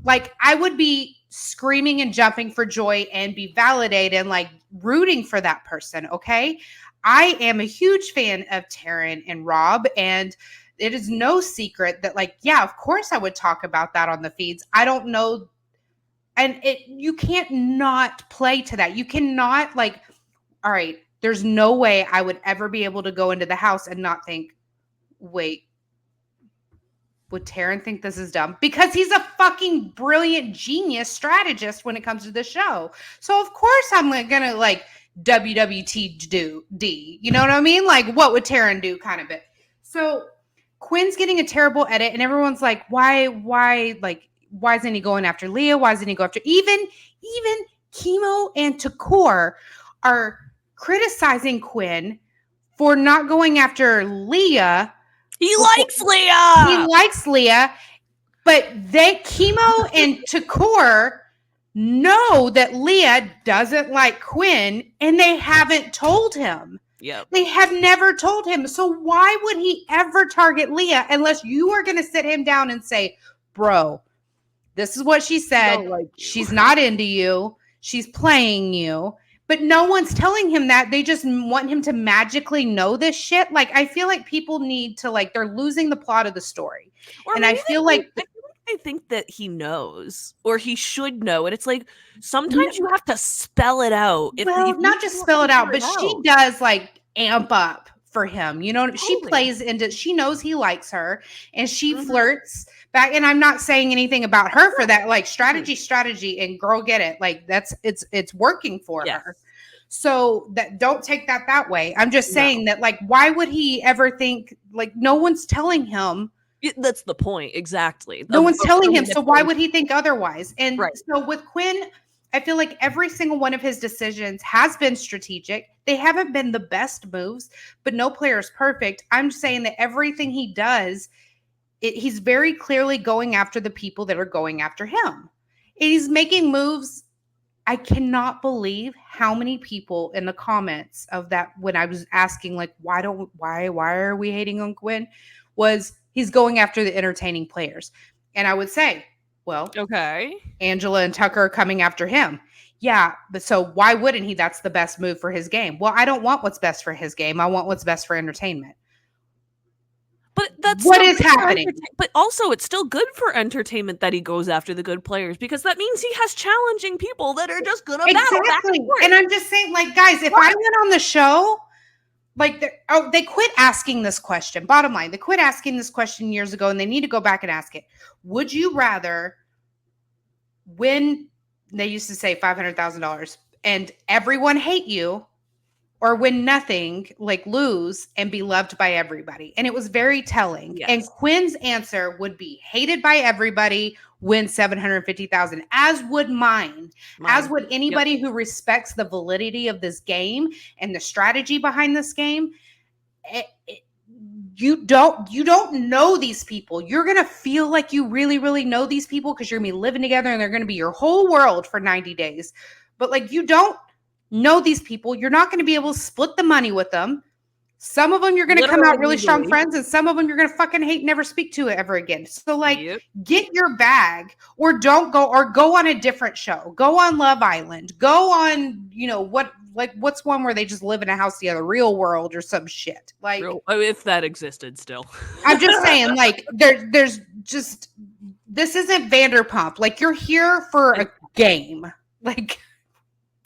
Speaker 2: Like, I would be screaming and jumping for joy and be validated and like rooting for that person. Okay. I am a huge fan of Taryn and Rob, and it is no secret that, like, yeah, of course I would talk about that on the feeds. I don't know. And you can't not play to that. You cannot, like, all right, there's no way I would ever be able to go into the house and not think, wait, would Taryn think this is dumb? Because he's a fucking brilliant genius strategist when it comes to the show. So of course I'm gonna like WWTD. You know what I mean? Like, what would Taryn do kind of bit. So Quinn's getting a terrible edit and everyone's like, why isn't he going after Leah? Why doesn't he go after even Chemo and Takor are criticizing Quinn for not going after Leah.
Speaker 1: He likes Leah.
Speaker 2: He likes Leah, but Chemo and Takor know that Leah doesn't like Quinn, and they haven't told him.
Speaker 1: Yep.
Speaker 2: They have never told him. So why would he ever target Leah unless you are going to sit him down and say, bro, this is what she said. Like, she's not into you. She's playing you. But no one's telling him that. They just want him to magically know this shit. Like, I feel like people need to, like, they're losing the plot of the story. And I feel like
Speaker 1: I think that he knows, or he should know. And it's like, sometimes you have to spell it out.
Speaker 2: Well, not just spell it out, but she does, like, amp up for him. You know, she plays into, she knows he likes her, and she flirts back. And I'm not saying anything about her for that. Like, strategy, and girl, get it. Like, it's working for her. So that, don't take that way. I'm just saying that, like, why would he ever think, like, no one's telling him.
Speaker 1: That's the point. Exactly.
Speaker 2: No one's telling him. So why would he think otherwise? And so with Quinn, I feel like every single one of his decisions has been strategic. They haven't been the best moves, but no player is perfect. I'm saying that everything he does, he's very clearly going after the people that are going after him. He's making moves. I cannot believe how many people in the comments of that, when I was asking, like, why are we hating on Quinn, was he's going after the entertaining players. And I would say, well, okay, Angela and Tucker are coming after him. Yeah, but so why wouldn't he? That's the best move for his game. Well, I don't want what's best for his game. I want what's best for entertainment.
Speaker 1: But that's
Speaker 2: what is happening.
Speaker 1: But also, it's still good for entertainment that he goes after the good players, because that means he has challenging people that are just gonna battle back and forth.
Speaker 2: And I'm just saying, like, guys, if I went on the show, like, they quit asking this question. Bottom line, they quit asking this question years ago, and they need to go back and ask it. Would you rather win? They used to say $500,000 and everyone hate you, or win nothing, like lose and be loved by everybody? And it was very telling. Yes. And Quinn's answer would be hated by everybody, win $750,000, as would mine, as would anybody who respects the validity of this game and the strategy behind this game. You don't know these people. You're going to feel like you really, really know these people because you're going to be living together and they're going to be your whole world for 90 days. But, like, you don't know these people. You're not going to be able to split the money with them. Some of them you're going to come out really strong friends, and some of them you're going to fucking hate, never speak to it ever again. So, like, get your bag, or don't go, or go on a different show. Go on Love Island. Go on, you know, what's one where they just live in a house together, Real World or some shit. Like,
Speaker 1: if that existed still.
Speaker 2: I'm just saying, like, there's just, this isn't Vanderpump. Like, you're here for a game. Like,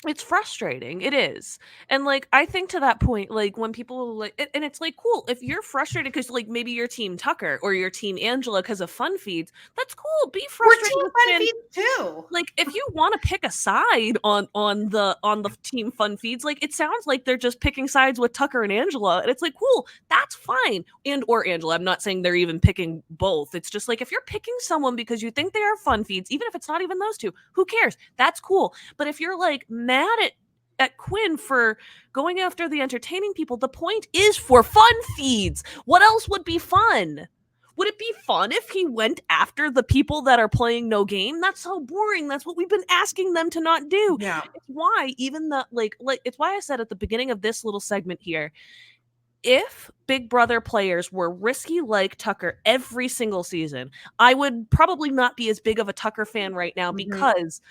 Speaker 1: it's frustrating. It is. And, like, I think to that point, like, when people, like, and it's like, cool, if you're frustrated because, like, maybe you're team Tucker or you're team Angela because of fun feeds, that's cool. Be frustrated.
Speaker 2: We're team fun feeds too.
Speaker 1: Like, if you want to pick a side on the team fun feeds, like, it sounds like they're just picking sides with Tucker and Angela, and it's like, cool, that's fine. And or Angela. I'm not saying they're even picking both. It's just like, if you're picking someone because you think they are fun feeds, even if it's not even those two, who cares? That's cool. But if you're, like, mad at Quinn for going after the entertaining people. The point is for fun feeds. What else would be fun? Would it be fun if he went after the people that are playing no game? That's so boring. That's what we've been asking them to not do.
Speaker 2: Yeah.
Speaker 1: It's why even the like it's why I said at the beginning of this little segment here, if Big Brother players were risky like Tucker every single season, I would probably not be as big of a Tucker fan right now because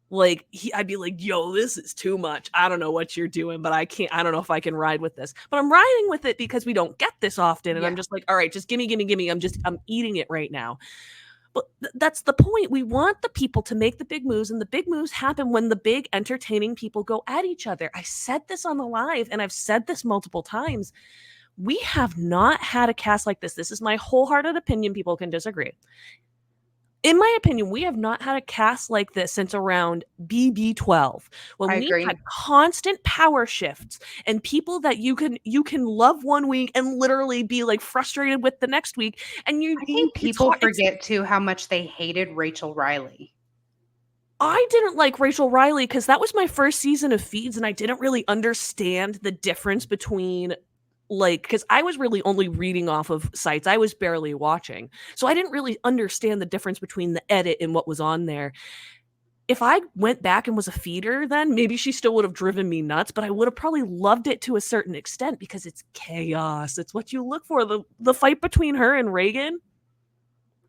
Speaker 1: like I'd be like, yo, this is too much. I don't know what you're doing, but I don't know if I can ride with this. But I'm riding with it because we don't get this often. And I'm just like, all right, just gimme. I'm eating it right now. But that's the point. We want the people to make the big moves, and the big moves happen when the big entertaining people go at each other. I said this on the live, and I've said this multiple times. We have not had a cast like this. This is my wholehearted opinion. People can disagree. In my opinion, we have not had a cast like this since around BB12, when we had constant power shifts and people that you can love one week and literally be like frustrated with the next week. And
Speaker 2: I think people forget too how much they hated Rachel Riley.
Speaker 1: I didn't like Rachel Riley because that was my first season of feeds, and I didn't really understand the difference between because I was really only reading off of sites. I was barely watching. So I didn't really understand the difference between the edit and what was on there. If I went back and was a feeder, then maybe she still would have driven me nuts, but I would have probably loved it to a certain extent because it's chaos. It's what you look for. The fight between her and Reagan.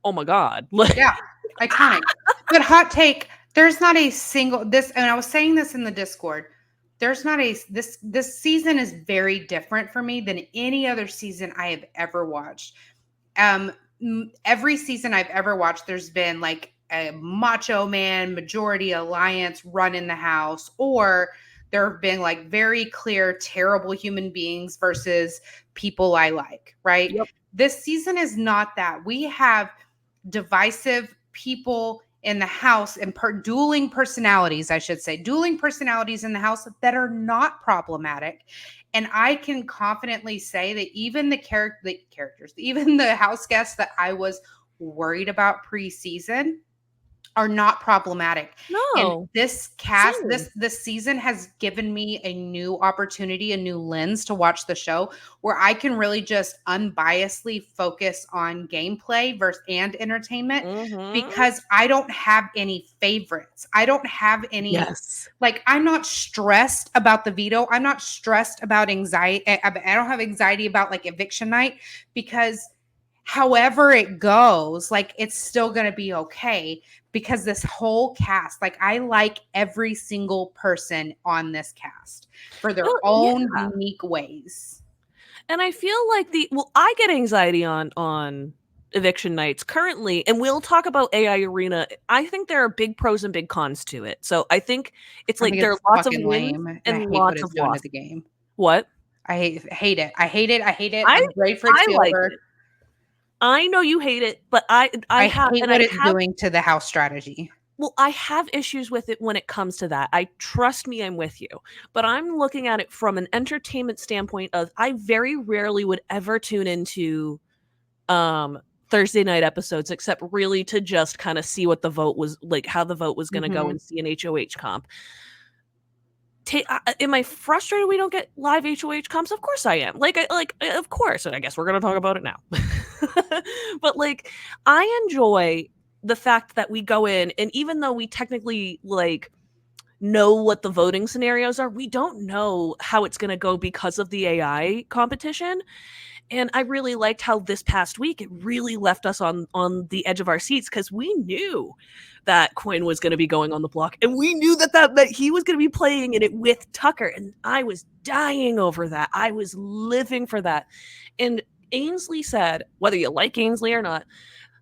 Speaker 1: Oh my God.
Speaker 2: Yeah, iconic. But hot take, there's not a single and I was saying this in the Discord. There's not this season is very different for me than any other season I have ever watched. Every season I've ever watched, there's been like a macho man majority alliance run in the house, or there have been like very clear terrible human beings versus people I like, right?
Speaker 1: Yep.
Speaker 2: This season is not that. We have divisive people in the house and dueling personalities, I should say, dueling personalities in the house that are not problematic. And I can confidently say that even the characters, even the house guests that I was worried about pre-season are not problematic. And
Speaker 1: No.
Speaker 2: this cast,
Speaker 1: Same.
Speaker 2: this season has given me a new opportunity, a new lens to watch the show where I can really just unbiasedly focus on gameplay and entertainment because I don't have any favorites. I don't have any, like, I'm not stressed about the veto. I'm not stressed about anxiety. I don't have anxiety about like eviction night because however it goes, like it's still going to be okay because this whole cast, like I like every single person on this cast for their own unique ways.
Speaker 1: And I feel like I get anxiety on eviction nights currently, and we'll talk about AI Arena. I think there are big pros and big cons to it. So I think it's like there are lots of wins and lots of losses.
Speaker 2: The game.
Speaker 1: What?
Speaker 2: I hate it. I hate it. I'm ready for it to be over.
Speaker 1: I know you hate it, but I
Speaker 2: hate what it's doing to the house strategy.
Speaker 1: Well, I have issues with it when it comes to that. Trust me, I'm with you. But I'm looking at it from an entertainment standpoint of I very rarely would ever tune into Thursday night episodes except really to just kind of see what the vote was like, how the vote was going to go and see an HOH comp. Am I frustrated we don't get live HOH comps? Of course I am. Of course. And I guess we're going to talk about it now. But like, I enjoy the fact that we go in, and even though we technically like know what the voting scenarios are, we don't know how it's going to go because of the AI competition. And I really liked how this past week it really left us on the edge of our seats because we knew that Quinn was going to be going on the block, and we knew that he was going to be playing in it with Tucker, and I was dying over that. I was living for that. And Ainsley said, whether you like Ainsley or not,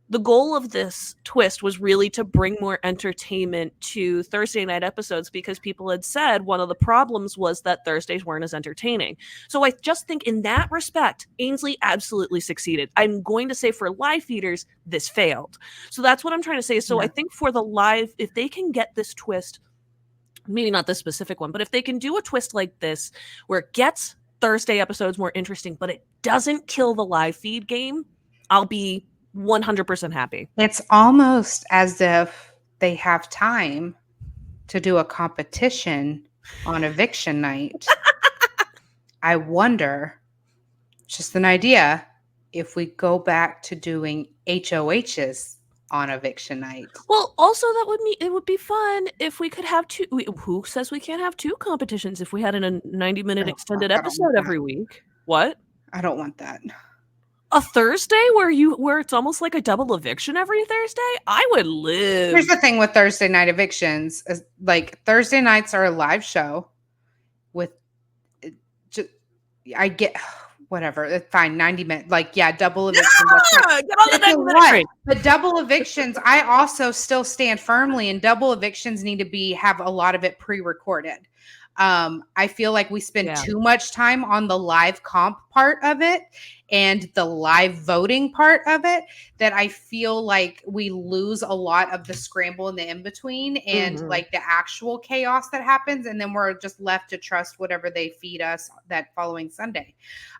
Speaker 1: the goal of this twist was really to bring more entertainment to Thursday night episodes because people had said one of the problems was that Thursdays weren't as entertaining. So I just think in that respect, Ainsley absolutely succeeded. I'm going to say for live feeders, this failed. So that's what I'm trying to say. So I think for the live, if they can get this twist, maybe not this specific one, but if they can do a twist like this where it gets Thursday episodes more interesting, but it doesn't kill the live feed game, I'll be 100% happy.
Speaker 2: It's almost as if they have time to do a competition on eviction night, I wonder, just an idea, if we go back to doing HOHs on eviction night.
Speaker 1: Well, also that would mean it would be fun if we could have two. Who says we can't have two competitions if we had a 90-minute
Speaker 2: Oh, fuck,
Speaker 1: extended
Speaker 2: I don't want
Speaker 1: episode
Speaker 2: that.
Speaker 1: every week? What?
Speaker 2: I don't want that.
Speaker 1: A Thursday where it's almost like a double eviction every Thursday? I would live.
Speaker 2: Here's the thing with Thursday night evictions is like Thursday nights are a live show with I get whatever. It's fine. 90 minutes. Like, yeah, double evictions.
Speaker 1: Yeah! Get on the
Speaker 2: But you know
Speaker 1: 90-minute
Speaker 2: what?
Speaker 1: train.
Speaker 2: But double evictions, I also still stand firmly, and double evictions need to have a lot of it pre-recorded. I feel like we spend too much time on the live comp part of it and the live voting part of it, that I feel like we lose a lot of the scramble in the in-between and like the actual chaos that happens. And then we're just left to trust whatever they feed us that following Sunday.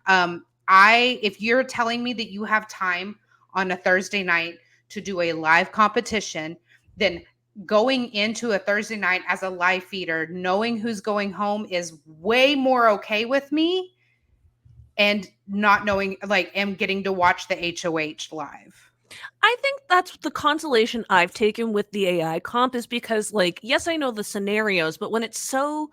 Speaker 2: If you're telling me that you have time on a Thursday night to do a live competition, then going into a Thursday night as a live feeder, knowing who's going home is way more okay with me, and not knowing, like, am getting to watch the HOH live.
Speaker 1: I think that's the consolation I've taken with the AI comp, is because, like, yes, I know the scenarios, but when it's so,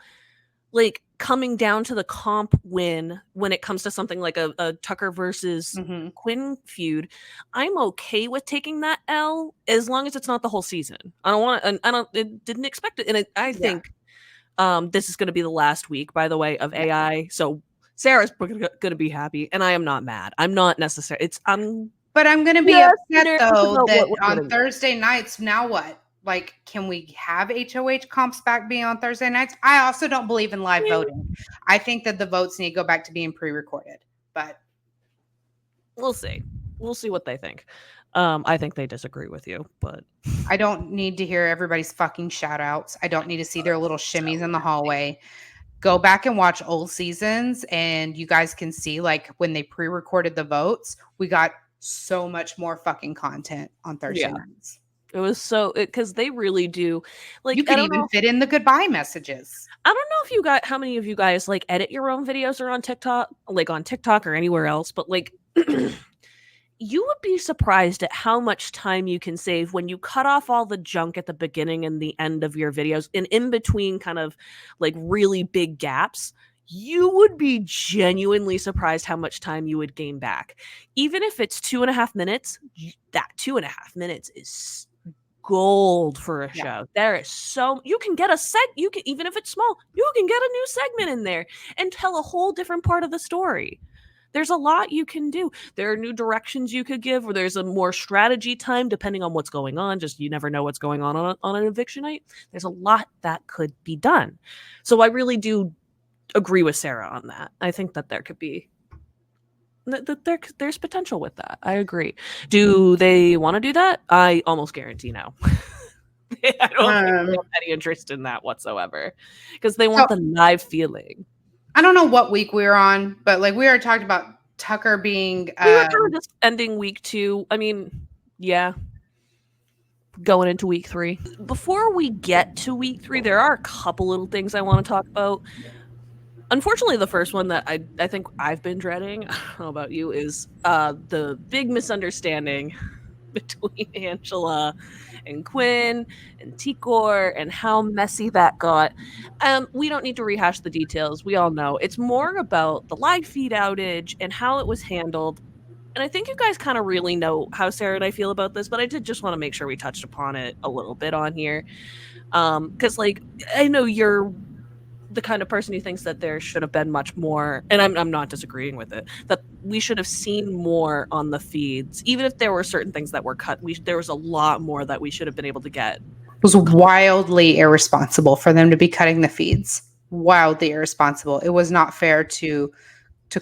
Speaker 1: like, coming down to the comp win, when it comes to something like a Tucker versus Quinn feud, I'm okay with taking that L as long as it's not the whole season. Didn't expect it. And I think this is going to be the last week, by the way, of AI. So Sarah's going to be happy, and I am not mad. I'm not necessarily.
Speaker 2: But I'm going to be upset though that on Thursday nights, now what? Like, can we have HOH comps back being on Thursday nights? I also don't believe in live voting. I think that the votes need to go back to being pre-recorded, but
Speaker 1: we'll see. We'll see what they think. I think they disagree with you, but
Speaker 2: I don't need to hear everybody's fucking shout outs. I don't need to see their little shimmies in the hallway. Go back and watch old seasons, and you guys can see, like, when they pre-recorded the votes, we got so much more fucking content on Thursday nights.
Speaker 1: It was because they really do, like,
Speaker 2: you could even fit in the goodbye messages.
Speaker 1: I don't know how many of you guys like edit your own videos or on TikTok, like on TikTok or anywhere else, but like you would be surprised at how much time you can save when you cut off all the junk at the beginning and the end of your videos, and in between kind of like really big gaps. You would be genuinely surprised how much time you would gain back. Even if it's 2.5 minutes, that 2.5 minutes is gold for a show. There is you can get you can, even if it's small, you can get a new segment in there and tell a whole different part of the story. There's a lot you can do. There are new directions you could give, or there's a more strategy time depending on what's going on. Just you never know what's going on an eviction night. There's a lot that could be done. So I really do agree with Sarah on that. I think that there could be there's potential with that. I agree. Do they want to do that? I almost guarantee no. I don't think they have any interest in that whatsoever, because they want the live feeling.
Speaker 2: I don't know what week we were on, but like we already talked about Tucker being
Speaker 1: we were kind of just ending week 2. I mean, yeah, going into week 3. Before we get to week 3, there are a couple little things I want to talk about. Unfortunately, the first one that I think I've been dreading, I don't know about you, is the big misunderstanding between Angela and Quinn and Tikor and how messy that got. We don't need to rehash the details. We all know. It's more about the live feed outage and how it was handled. And I think you guys kind of really know how Sarah and I feel about this, but I did just want to make sure we touched upon it a little bit on here. Because, like, I know you're the kind of person who thinks that there should have been much more, and I'm not disagreeing with it, that we should have seen more on the feeds. Even if there were certain things that were cut, there was a lot more that we should have been able to get.
Speaker 2: It was wildly irresponsible for them to be cutting the feeds. Wildly irresponsible. It was not fair to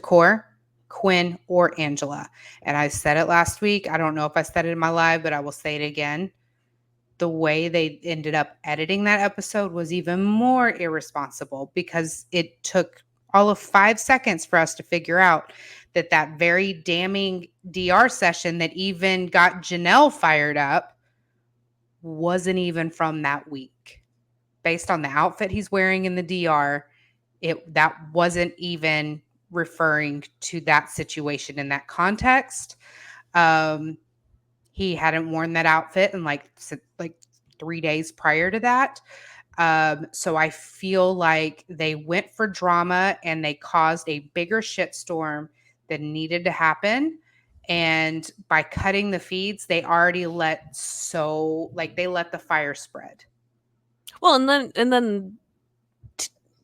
Speaker 2: Core, Quinn, or Angela. And I said it last week. I don't know if I said it in my live, but I will say it again. The way they ended up editing that episode was even more irresponsible, because it took all of 5 seconds for us to figure out that very damning DR session that even got Janelle fired up wasn't even from that week. based on the outfit he's wearing in the DR, that wasn't even referring to that situation in that context. He hadn't worn that outfit in like 3 days prior to that. So I feel like they went for drama and they caused a bigger shitstorm than needed to happen. And by cutting the feeds, they already let the fire spread.
Speaker 1: Well, and then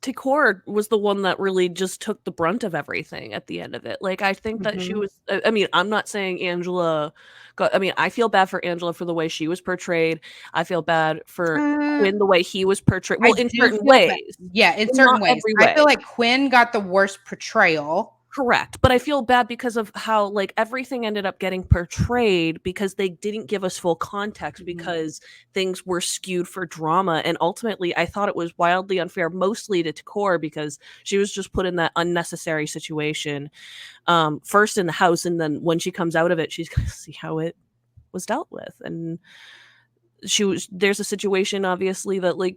Speaker 1: Takor was the one that really just took the brunt of everything at the end of it. Like, I think that she was, I mean, I'm not saying Angela got, I mean, I feel bad for Angela for the way she was portrayed. I feel bad for Quinn the way he was portrayed. Well, in certain ways.
Speaker 2: Yeah, in certain ways.
Speaker 1: Every way.
Speaker 2: I feel like Quinn got the worst portrayal.
Speaker 1: Correct. But I feel bad because of how like everything ended up getting portrayed because they didn't give us full context because things were skewed for drama. And ultimately, I thought it was wildly unfair, mostly to Takor because she was just put in that unnecessary situation. First in the house, and then when she comes out of it, she's going to see how it was dealt with. And there's a situation, obviously, that like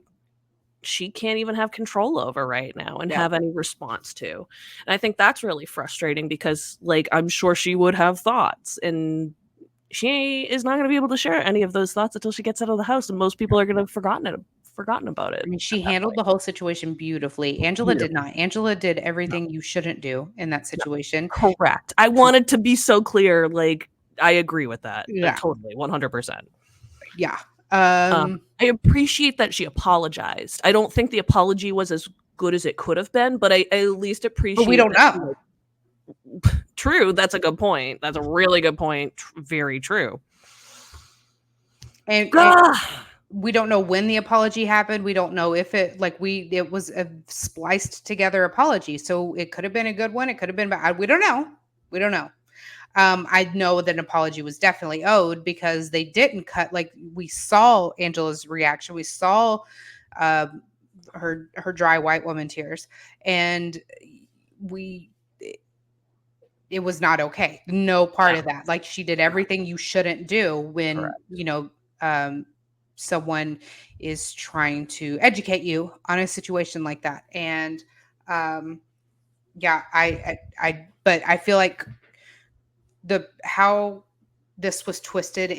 Speaker 1: she can't even have control over right now and have any response to. And I think that's really frustrating because like I'm sure she would have thoughts and she is not going to be able to share any of those thoughts until she gets out of the house and most people are going to have forgotten about it.
Speaker 2: I mean, she handled the whole situation beautifully. Angela did not. Angela did everything you shouldn't do in that situation.
Speaker 1: Correct. I wanted to be so clear. Like, I agree with that. Totally. 100%.
Speaker 2: Yeah.
Speaker 1: I appreciate that she apologized. I don't think the apology was as good as it could have been, but I at least appreciate.
Speaker 2: But we don't know.
Speaker 1: True, that's a good point. That's a really good point. Very true.
Speaker 2: And we don't know when the apology happened. We don't know if it was a spliced together apology. So it could have been a good one. It could have been bad. We don't know. We don't know. I know that an apology was definitely owed because they didn't cut. Like we saw Angela's reaction. We saw her dry white woman tears, and it was not okay. No part of that. Like she did everything you shouldn't do when someone is trying to educate you on a situation like that. And but I feel like how this was twisted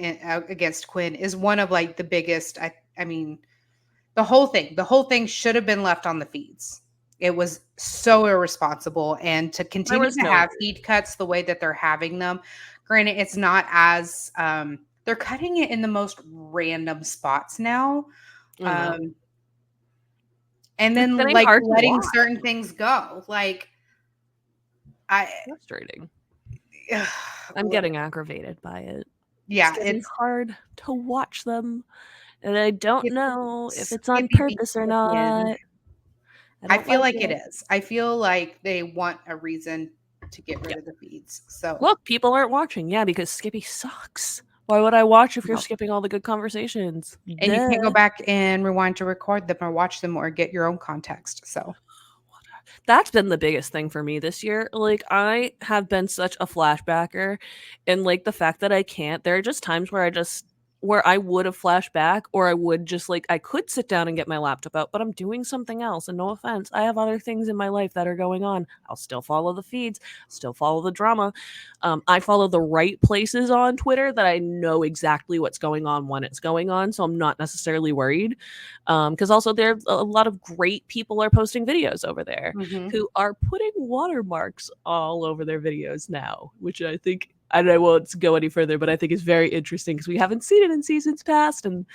Speaker 2: against Quinn is one of like the biggest. I mean, the whole thing should have been left on the feeds. It was so irresponsible, and to continue to have feed cuts the way that they're having them. Granted, it's not as they're cutting it in the most random spots now, and then like letting certain things go. Like
Speaker 1: frustrating. I'm getting aggravated by it.
Speaker 2: Yeah,
Speaker 1: it's hard to watch them, and I don't know if it's on purpose or not.
Speaker 2: I feel like it is. I feel like they want a reason to get rid of the feeds. So
Speaker 1: look, people aren't watching, because Skippy sucks. Why would I watch if you're skipping all the good conversations?
Speaker 2: And you can't go back and rewind to record them or watch them or get your own context. So
Speaker 1: that's been the biggest thing for me this year. Like, I have been such a flashbacker, and like the fact that I can't, there are just times where I would have flashed back, or I would just like, I could sit down and get my laptop out, but I'm doing something else. And no offense, I have other things in my life that are going on. I'll still follow the feeds, still follow the drama. I follow the right places on Twitter that I know exactly what's going on when it's going on. So I'm not necessarily worried. Because also there's a lot of great people are posting videos over there who are putting watermarks all over their videos now, which I think, and I won't go any further, but I think it's very interesting because we haven't seen it in seasons past, and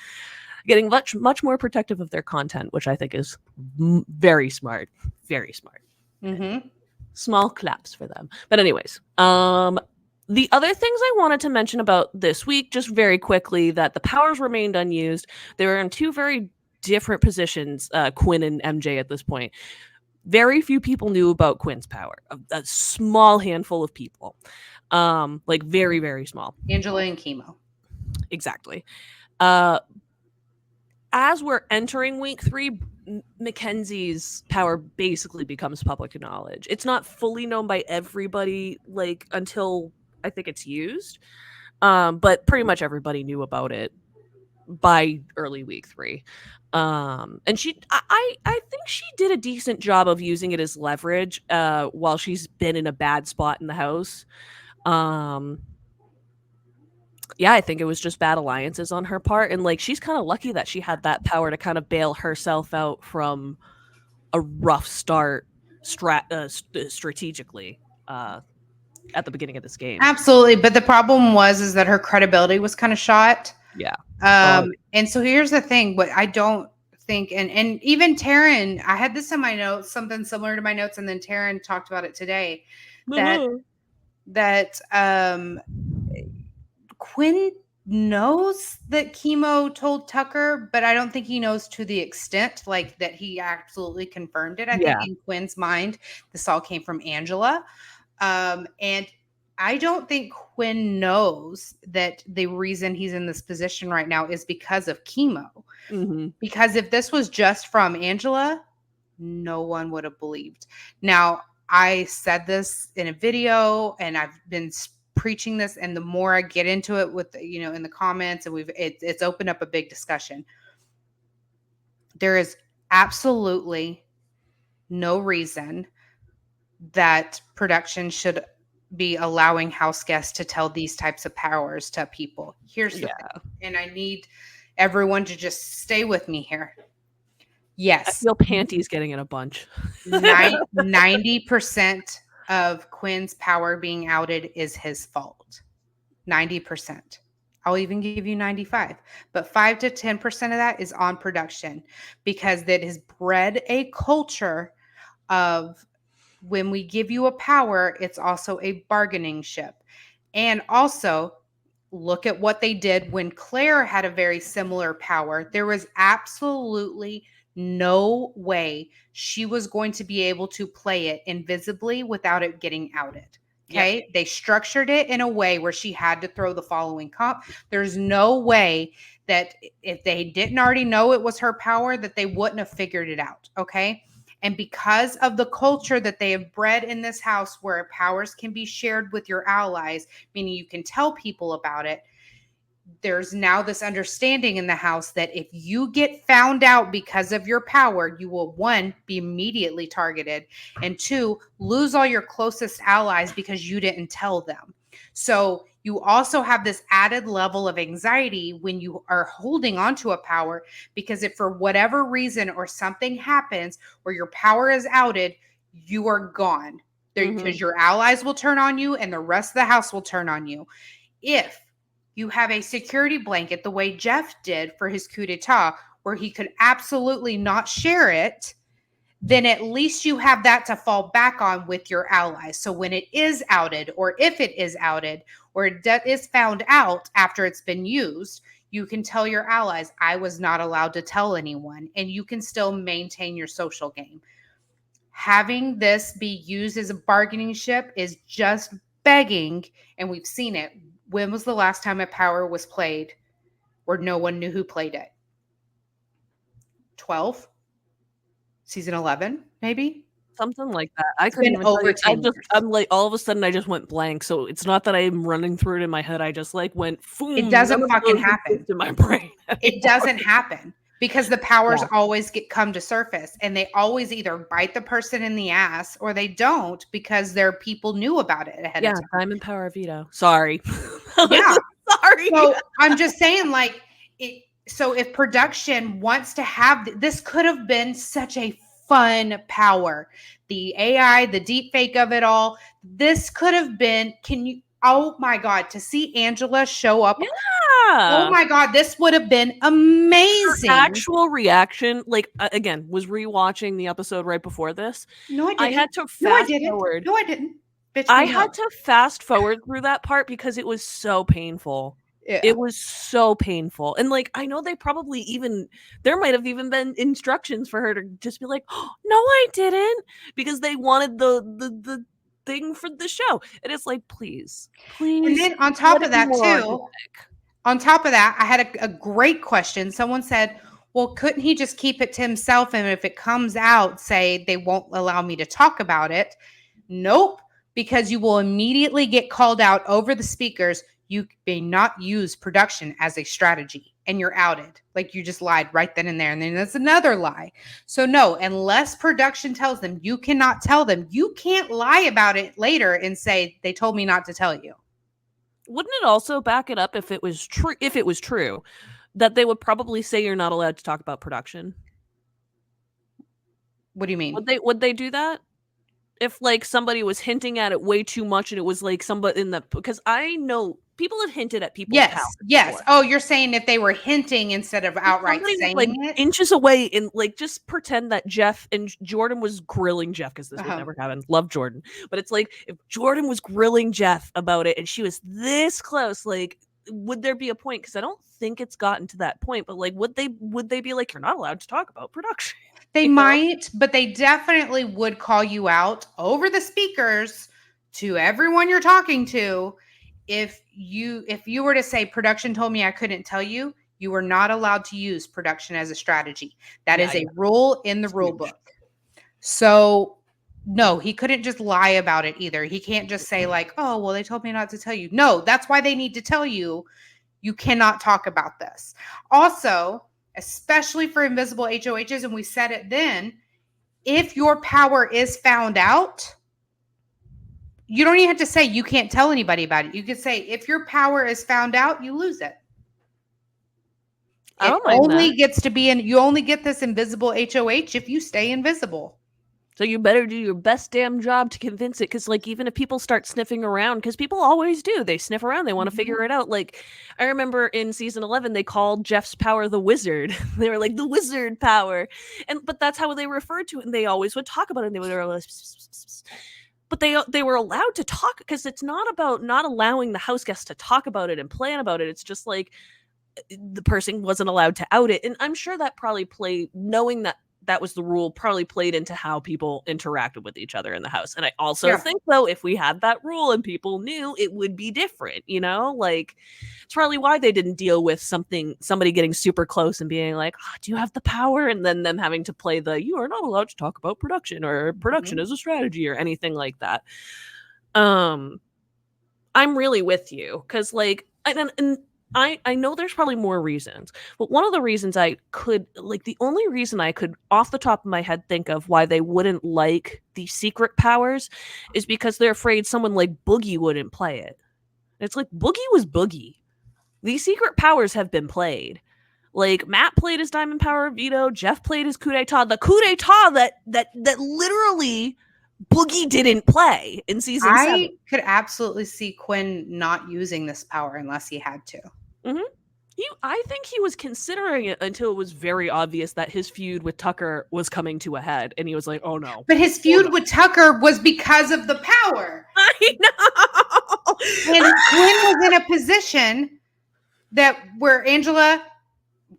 Speaker 1: getting much more protective of their content, which I think is very smart. Very smart. Small claps for them. But anyways, the other things I wanted to mention about this week, just very quickly, that the powers remained unused. They were in two very different positions, Quinn and MJ at this point. Very few people knew about Quinn's power. A small handful of people. Like very, very small.
Speaker 2: Angela and Chemo.
Speaker 1: Exactly. As we're entering week 3, Mackenzie's power basically becomes public knowledge. It's not fully known by everybody, like, until I think it's used. But pretty much everybody knew about it by early week 3. And I think she did a decent job of using it as leverage while she's been in a bad spot in the house. Yeah, I think it was just bad alliances on her part, and like she's kind of lucky that she had that power to kind of bail herself out from a rough start strategically at the beginning of this game.
Speaker 2: Absolutely, but the problem is that her credibility was kind of shot.
Speaker 1: Yeah.
Speaker 2: And so here's the thing, what I don't think, and even Taryn, I had this in my notes, something similar to my notes, and then Taryn talked about it today, that Quinn knows that Chemo told Tucker, but I don't think he knows to the extent like that he absolutely confirmed it. I think in Quinn's mind, this all came from Angela. And I don't think Quinn knows that the reason he's in this position right now is because of Chemo.
Speaker 1: Mm-hmm.
Speaker 2: Because if this was just from Angela, no one would have believed. Now, I said this in a video and I've been preaching this, and the more I get into it with, in the comments, and it's opened up a big discussion. There is absolutely no reason that production should be allowing house guests to tell these types of powers to people. Here's the thing, and I need everyone to just stay with me here. Yes.
Speaker 1: I feel panties getting in a bunch.
Speaker 2: 90% of Quinn's power being outed is his fault. 90%. I'll even give you 95. But 5 to 10% of that is on production, because that has bred a culture of, when we give you a power, it's also a bargaining chip. And also, look at what they did when Claire had a very similar power. There was absolutely no way she was going to be able to play it invisibly without it getting outed. Okay. Yep. They structured it in a way where she had to throw the following comp. There's no way that if they didn't already know it was her power, that they wouldn't have figured it out. Okay. And because of the culture that they have bred in this house, where powers can be shared with your allies, meaning you can tell people about it, there's now this understanding in the house that if you get found out because of your power, you will, 1, be immediately targeted, and 2, lose all your closest allies because you didn't tell them. So you also have this added level of anxiety when you are holding onto a power, because if for whatever reason or something happens where your power is outed, you are gone. Because your allies will turn on you and the rest of the house will turn on you. If you have a security blanket, the way Jeff did for his coup d'etat, where he could absolutely not share it, then at least you have that to fall back on with your allies. So when it is outed, or if it is outed, or it is found out after it's been used, you can tell your allies, I was not allowed to tell anyone, and you can still maintain your social game. Having this be used as a bargaining chip is just begging, and we've seen it. When was the last time a power was played where no one knew who played it? 12? Season 11, maybe?
Speaker 1: Something like that. I couldn't even tell you. I'm like, all of a sudden I just went blank. So it's not that I'm running through it in my head. I just like went, boom.
Speaker 2: It doesn't fucking happen
Speaker 1: in my brain.
Speaker 2: It doesn't happen, because the powers always come to surface, and they always either bite the person in the ass or they don't, because their people knew about it ahead of time.
Speaker 1: Yeah, Diamond Power Veto. Sorry.
Speaker 2: Yeah.
Speaker 1: Sorry.
Speaker 2: So I'm just saying, like, so if production wants to have this, could have been such a fun power. The AI, the deep fake of it all. This could have been, oh my God, to see Angela show up.
Speaker 1: Yeah.
Speaker 2: Oh my God, this would have been amazing.
Speaker 1: Her actual reaction, like, again, was rewatching the episode right before this.
Speaker 2: No, I didn't.
Speaker 1: I had to fast forward.
Speaker 2: No, I didn't. Bitch,
Speaker 1: I had to fast forward through that part because it was so painful. Yeah. It was so painful. And like, I know they probably there might have even been instructions for her to just be like, oh, no, I didn't, because they wanted the thing for the show. And it's like, please.
Speaker 2: And then on top of that too, I had a great question. Someone said, well, couldn't he just keep it to himself? And if it comes out, say they won't allow me to talk about it. Nope. Because you will immediately get called out over the speakers. You may not use production as a strategy. and you're outed. Like you just lied right then and there. And then that's another lie. So no, unless production tells them, you cannot tell them. You can't lie about it later and say, they told me not to tell you.
Speaker 1: Wouldn't it also back it up if it was true, that they would probably say you're not allowed to talk about production?
Speaker 2: What do you mean?
Speaker 1: Would they do that? If like somebody was hinting at it way too much and it was like somebody in the, because I know people have hinted at people's powers
Speaker 2: Yes.
Speaker 1: before.
Speaker 2: Oh, you're saying if they were hinting instead of outright
Speaker 1: Somebody was
Speaker 2: saying
Speaker 1: like
Speaker 2: it?
Speaker 1: inches away and like just pretend that Jeff and Jordan was grilling Jeff, because this would never happen. Love Jordan. But it's like if Jordan was grilling Jeff about it and she was this close, like would there be a point? Because I don't think it's gotten to that point, but like would they be like, you're not allowed to talk about production?
Speaker 2: They
Speaker 1: You know?
Speaker 2: might, but they definitely would call you out over the speakers to everyone you're talking to. If you were to say production told me I couldn't tell you, you were not allowed to use production as a strategy. That is a rule in the rule book. So no, he couldn't just lie about it either. He can't just say like, oh, well, they told me not to tell you. No, that's why they need to tell you, you cannot talk about this. Also, especially for invisible HOHs, and we said it then, if your power is found out, you don't even have to say you can't tell anybody about it. You could say if your power is found out, you lose it.
Speaker 1: I don't mind that.
Speaker 2: Gets to be you only get this invisible HOH if you stay invisible.
Speaker 1: So you better do your best damn job to convince it, because like even if people start sniffing around, because people always do, they sniff around, they want to figure it out. Like I remember in season 11 they called Jeff's power the wizard. They were like the wizard power, but that's how they referred to it, and they always would talk about it, and they would like, but they were allowed to talk, because it's not about not allowing the house guests to talk about it and plan about it. It's just like the person wasn't allowed to out it, and I'm sure that probably played, knowing that that was the rule, probably played into how people interacted with each other in the house. And I also think, though, if we had that rule and people knew, it would be different, you know? Like, it's probably why they didn't deal with somebody getting super close and being like, oh, do you have the power? And then them having to play the, you are not allowed to talk about production, or production is a strategy, or anything like that. I'm really with you, because, like, and I know there's probably more reasons, but one of the reasons the only reason I could off the top of my head think of why they wouldn't like the secret powers is because they're afraid someone like Boogie wouldn't play it. It's like, Boogie was Boogie. These secret powers have been played. Like, Matt played his Diamond Power Veto, Jeff played his coup d'etat. The coup d'etat that literally Boogie didn't play in season 7.
Speaker 2: I could absolutely see Quinn not using this power unless he had to.
Speaker 1: Mm-hmm. I think he was considering it until it was very obvious that his feud with Tucker was coming to a head, and he was like, "Oh no!"
Speaker 2: But his feud with Tucker was because of the power.
Speaker 1: I know.
Speaker 2: And Quinn was in a position where Angela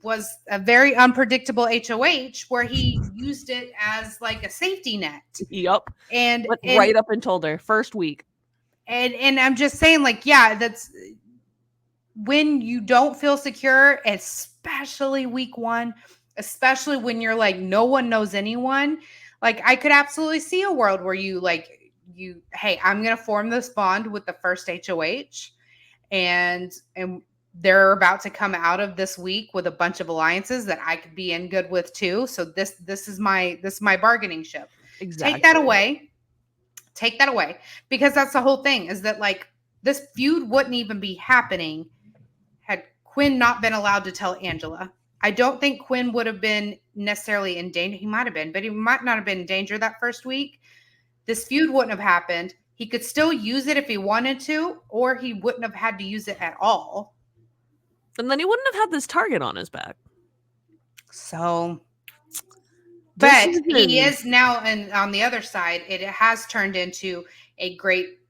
Speaker 2: was a very unpredictable HOH, where he used it as like a safety net.
Speaker 1: Yep.
Speaker 2: And
Speaker 1: right up and told her first week.
Speaker 2: And I'm just saying, like, yeah, that's when you don't feel secure, especially week 1, especially when you're like, no one knows anyone. Like, I could absolutely see a world where hey, I'm going to form this bond with the first HOH, and they're about to come out of this week with a bunch of alliances that I could be in good with too. So this is my bargaining chip. Exactly. Take that away, because that's the whole thing, is that like this feud wouldn't even be happening had Quinn not been allowed to tell Angela. I don't think Quinn would have been necessarily in danger. He might have been, but he might not have been in danger that first week. This feud wouldn't have happened. He could still use it if he wanted to, or he wouldn't have had to use it at all.
Speaker 1: And then he wouldn't have had this target on his back.
Speaker 2: So, but he is now, and on the other side, it has turned into a great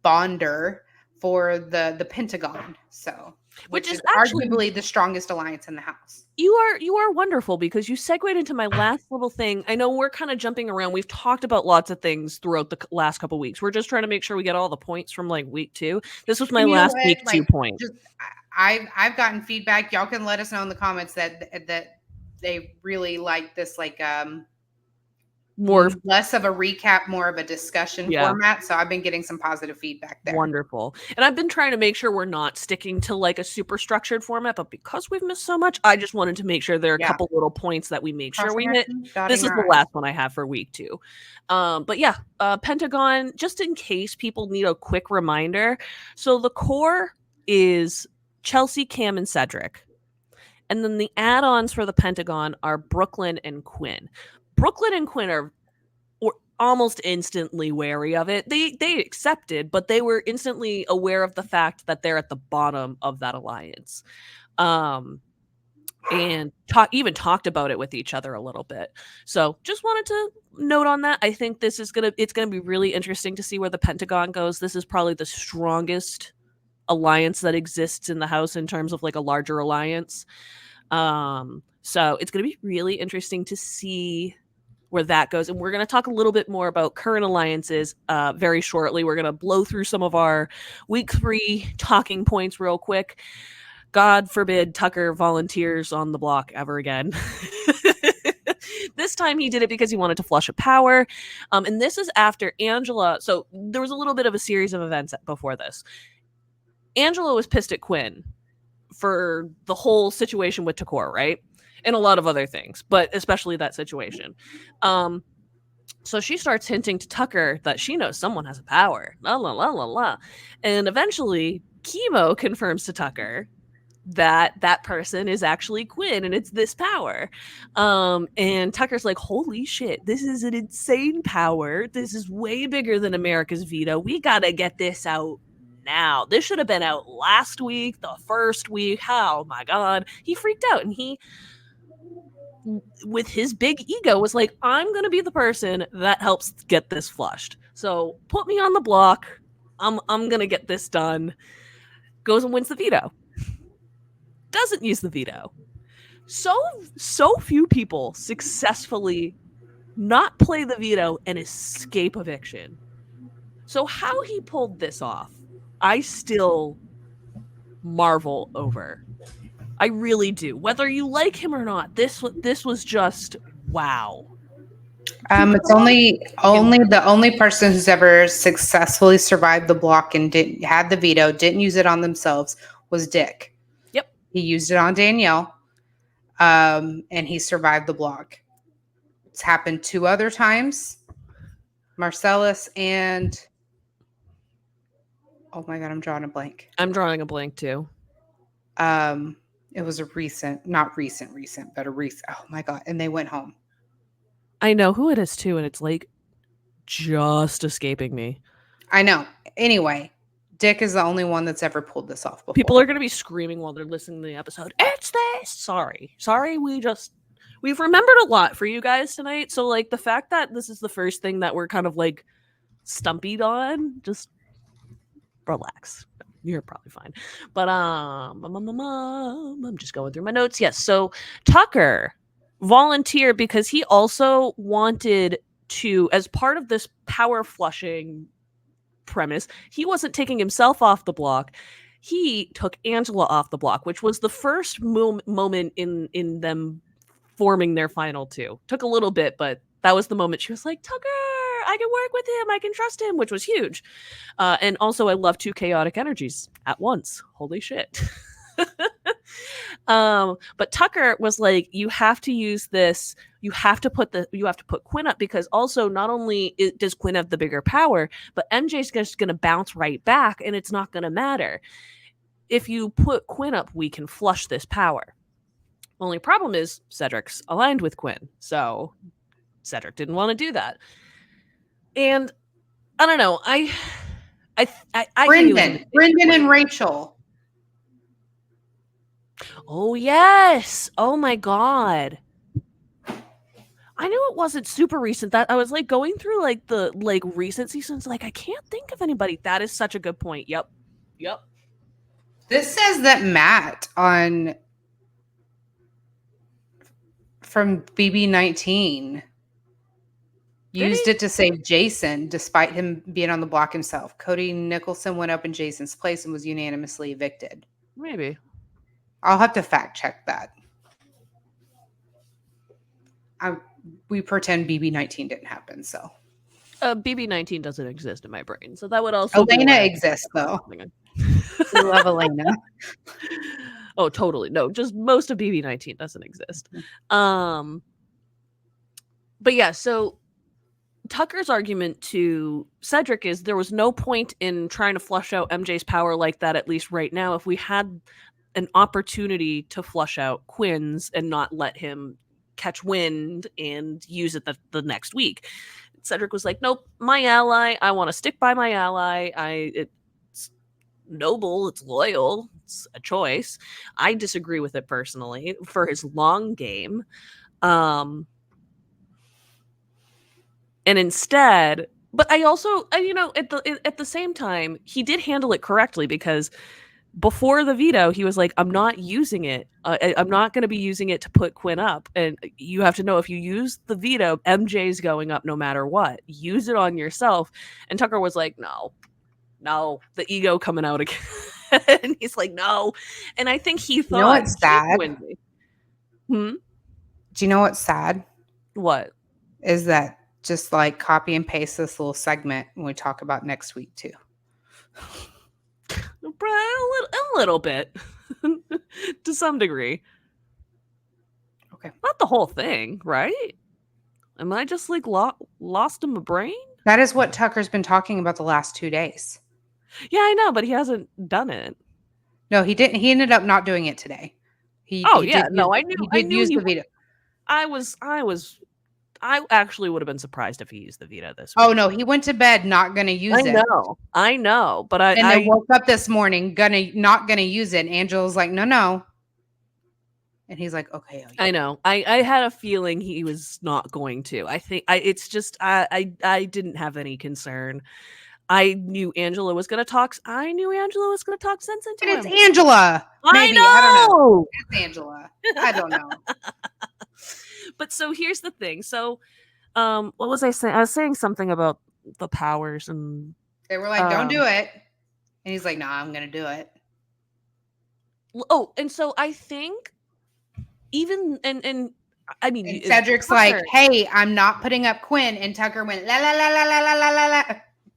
Speaker 2: bonder for the Pentagon. So, which is arguably the strongest alliance in the house.
Speaker 1: You are wonderful, because you segued into my last little thing. I know we're kind of jumping around. We've talked about lots of things throughout the last couple weeks. We're just trying to make sure we get all the points from like week 2. This was my last week 2 point.
Speaker 2: I've gotten feedback. Y'all can let us know in the comments that they really like this, like
Speaker 1: More
Speaker 2: less of a recap, more of a discussion
Speaker 1: yeah.
Speaker 2: format. So I've been getting some positive feedback there.
Speaker 1: Wonderful. And I've been trying to make sure we're not sticking to like a super structured format, but because we've missed so much, I just wanted to make sure there are a couple little points that we make sure we hit. This is the last one I have for week 2. But yeah, Pentagon, just in case people need a quick reminder. So the core is Chelsea, Cam, and Cedric. And then the add-ons for the Pentagon are Brooklyn and Quinn. Brooklyn and Quinn are almost instantly wary of it. They accepted, but they were instantly aware of the fact that they're at the bottom of that alliance. And even talked about it with each other a little bit. So just wanted to note on that. I think it's gonna be really interesting to see where the Pentagon goes. This is probably the strongest alliance that exists in the house in terms of like a larger alliance. So it's gonna be really interesting to see where that goes. And we're going to talk a little bit more about current alliances very shortly. We're going to blow through some of our week 3 talking points real quick. God forbid Tucker volunteers on the block ever again. This time he did it because he wanted to flush a power. And this is after Angela. So there was a little bit of a series of events before this. Angela was pissed at Quinn for the whole situation with Takor, right? And a lot of other things, but especially that situation. So she starts hinting to Tucker that she knows someone has a power. La la la la la. And eventually, Chemo confirms to Tucker that that person is actually Quinn and it's this power. And Tucker's like, holy shit, this is an insane power. This is way bigger than America's veto. We gotta get this out now. This should have been out last week, the first week. Oh my God. He freaked out and he, with his big ego, was like, I'm gonna be the person that helps get this flushed. So put me on the block. I'm gonna get this done. Goes and wins the veto. Doesn't use the veto. So few people successfully not play the veto and escape eviction. So how he pulled this off, I still marvel over. I really do. Whether you like him or not, this was just wow.
Speaker 2: It's only the only person who's ever successfully survived the block and had the veto, didn't use it on themselves, was Dick.
Speaker 1: Yep.
Speaker 2: He used it on Danielle, and he survived the block. It's happened 2 other times. Marcellus and oh my God, I'm drawing a blank.
Speaker 1: I'm drawing a blank too.
Speaker 2: It was a not recent, but a recent. Oh my God. And they went home.
Speaker 1: I know who it is too. And it's like just escaping me.
Speaker 2: I know. Anyway, Dick is the only one that's ever pulled this off before.
Speaker 1: People are going to be screaming while they're listening to the episode. It's this. Sorry. We've remembered a lot for you guys tonight. So like the fact that this is the first thing that we're kind of like stumpied on, just relax. You're probably fine. But I'm just going through my notes. Yes. So Tucker volunteered because he also wanted to, as part of this power flushing premise, he wasn't taking himself off the block. He took Angela off the block, which was the first moment in them forming their final 2. Took a little bit, but that was the moment she was like, Tucker, I can work with him. I can trust him, which was huge. And also, I love 2 chaotic energies at once. Holy shit. But Tucker was like, you have to use this. You have to put Quinn up, because also not only does Quinn have the bigger power, but MJ's just going to bounce right back and it's not going to matter. If you put Quinn up, we can flush this power. Only problem is Cedric's aligned with Quinn. So Cedric didn't want to do that. And I don't know.
Speaker 2: Brendan and Rachel.
Speaker 1: Oh yes. Oh my God. I knew it wasn't super recent. That I was like going through like the recent seasons. Like I can't think of anybody. That is such a good point. Yep.
Speaker 2: This says that Matt from BB19 used it to save Jason despite him being on the block himself. Cody Nicholson went up in Jason's place and was unanimously evicted.
Speaker 1: Maybe.
Speaker 2: I'll have to fact check that. we pretend BB-19 didn't happen. So
Speaker 1: BB-19 doesn't exist in my brain, so that would also be
Speaker 2: Elena
Speaker 1: why
Speaker 2: exists, though. We love Elena.
Speaker 1: Oh, totally. No, just most of BB-19 doesn't exist. But yeah, so Tucker's argument to Cedric is there was no point in trying to flush out MJ's power like that, at least right now, if we had an opportunity to flush out Quinn's and not let him catch wind and use it the next week. Cedric was like, nope, my ally. I want to stick by my ally. It's noble. It's loyal. It's a choice. I disagree with it personally for his long game. And instead, but I also, at the same time, he did handle it correctly because before the veto, he was like, I'm not using it. I'm not going to be using it to put Quinn up. And you have to know if you use the veto, MJ's going up no matter what. Use it on yourself. And Tucker was like, no, the ego coming out again. And he's like, no. And I think he thought,
Speaker 2: you know what's sad?
Speaker 1: Do
Speaker 2: you know what's sad?
Speaker 1: What?
Speaker 2: Is that just like copy and paste this little segment when we talk about next week too.
Speaker 1: A little bit. To some degree.
Speaker 2: Okay.
Speaker 1: Not the whole thing, right? Am I just like lost in my brain?
Speaker 2: That is what Tucker's been talking about the last 2 days.
Speaker 1: Yeah, I know, but he hasn't done it.
Speaker 2: No, he didn't. He ended up not doing it today.
Speaker 1: I knew use the veto. I actually would have been surprised if he used the veto this week.
Speaker 2: Oh no, he went to bed not going to use it.
Speaker 1: I know, but
Speaker 2: I woke up this morning not gonna use it. And Angela's like, no. And he's like, okay.
Speaker 1: I know. I had a feeling he was not going to. I think it's just I didn't have any concern. I knew Angela was going to talk. I knew Angela was going to talk sense into him.
Speaker 2: It's Angela. Maybe. I don't know. It's Angela. I don't know.
Speaker 1: But so here's the thing. So, what was I saying? I was saying something about the powers, and
Speaker 2: they were like, "Don't do it," and he's like, "Nah, I'm gonna do it."
Speaker 1: Oh, and so I think even and I mean,
Speaker 2: and Cedric's Tucker, like, "Hey, I'm not putting up Quinn," and Tucker went la la la la la la la la.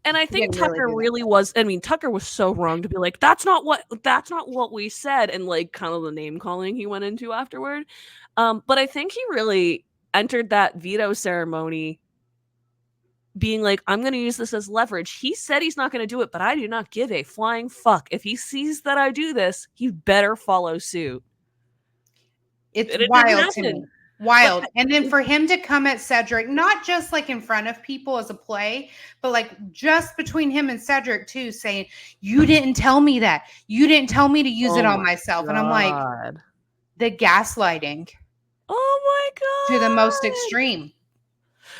Speaker 1: And I think Tucker really was. I mean, Tucker was so wrong to be like, that's not what we said, and like kind of the name calling he went into afterward. But I think he really entered that veto ceremony being like, I'm going to use this as leverage. He said he's not going to do it, but I do not give a flying fuck. If he sees that I do this, he better follow suit.
Speaker 2: It's wild to me. Wild. And then for him to come at Cedric, not just like in front of people as a play, but like just between him and Cedric too, saying, you didn't tell me that. You didn't tell me to use it on myself. And I'm like, the gaslighting.
Speaker 1: Oh my God.
Speaker 2: To the most extreme.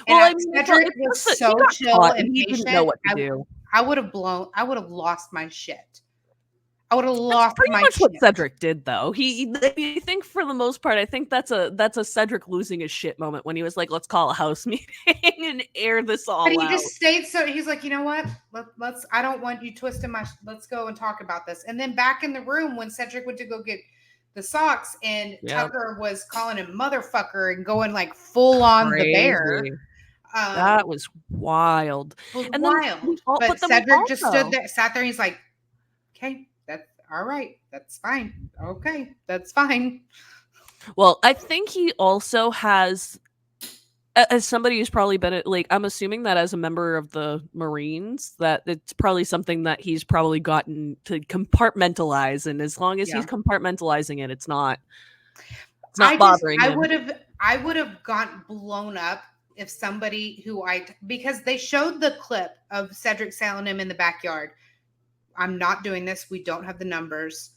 Speaker 2: Well, I mean, Cedric was so chill and patient. He didn't know what to do. I would have lost my shit. I would have lost
Speaker 1: pretty much what Cedric did, though. I think for the most part, I think that's a Cedric losing his shit moment when he was like, "Let's call a house meeting and air this all out."
Speaker 2: But he just stayed. So he's like, you know what? Let's. I don't want you twisting my. Let's go and talk about this. And then back in the room when Cedric went to go get the socks, and Tucker was calling him motherfucker and going like full on the bear.
Speaker 1: That was wild.
Speaker 2: And wild. But Cedric just stood there, sat there. And he's like, okay. That's all right. That's fine. Okay. That's fine.
Speaker 1: Well, I think he also has, as somebody who's probably been like, I'm assuming that as a member of the Marines, that it's probably something that he's probably gotten to compartmentalize. And as long as he's compartmentalizing it, it's not bothering him.
Speaker 2: I would have gotten blown up if somebody because they showed the clip of Cedric selling him in the backyard. I'm not doing this. We don't have the numbers.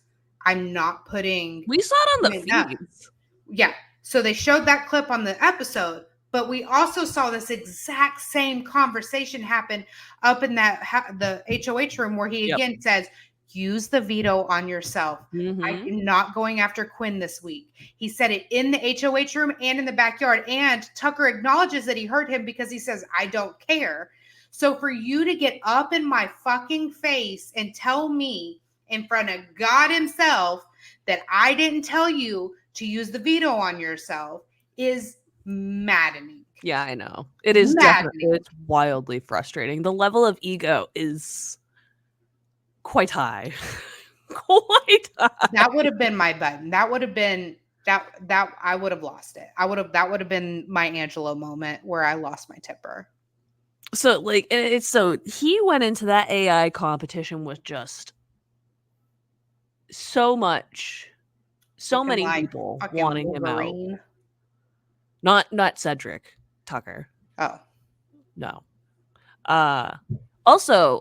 Speaker 2: I'm not putting.
Speaker 1: We saw it on the feeds.
Speaker 2: Yeah. So they showed that clip on the episode, but we also saw this exact same conversation happen up in the HOH room where he again says, use the veto on yourself.
Speaker 1: Mm-hmm.
Speaker 2: I'm not going after Quinn this week. He said it in the HOH room and in the backyard. And Tucker acknowledges that he heard him because he says, I don't care. So for you to get up in my fucking face and tell me in front of God himself that I didn't tell you to use the veto on yourself is maddening.
Speaker 1: Yeah, I know. It is definitely, it's wildly frustrating. The level of ego is quite high. Quite high.
Speaker 2: That would have been my button. That would have been that I would have lost it. That would have been my Angelo moment where I lost my temper.
Speaker 1: So like it's so he went into that AI competition with just so many people wanting him out. Not Cedric Tucker.
Speaker 2: Oh.
Speaker 1: No. Also,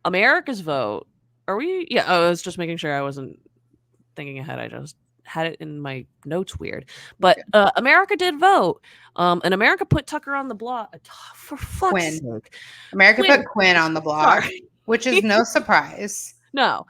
Speaker 1: America's vote. Are we? Yeah, I was just making sure I wasn't thinking ahead. I just had it in my notes weird. But America did vote. And America put Tucker on the block. For fuck's sake.
Speaker 2: America put Quinn on the block, which is no surprise.
Speaker 1: No.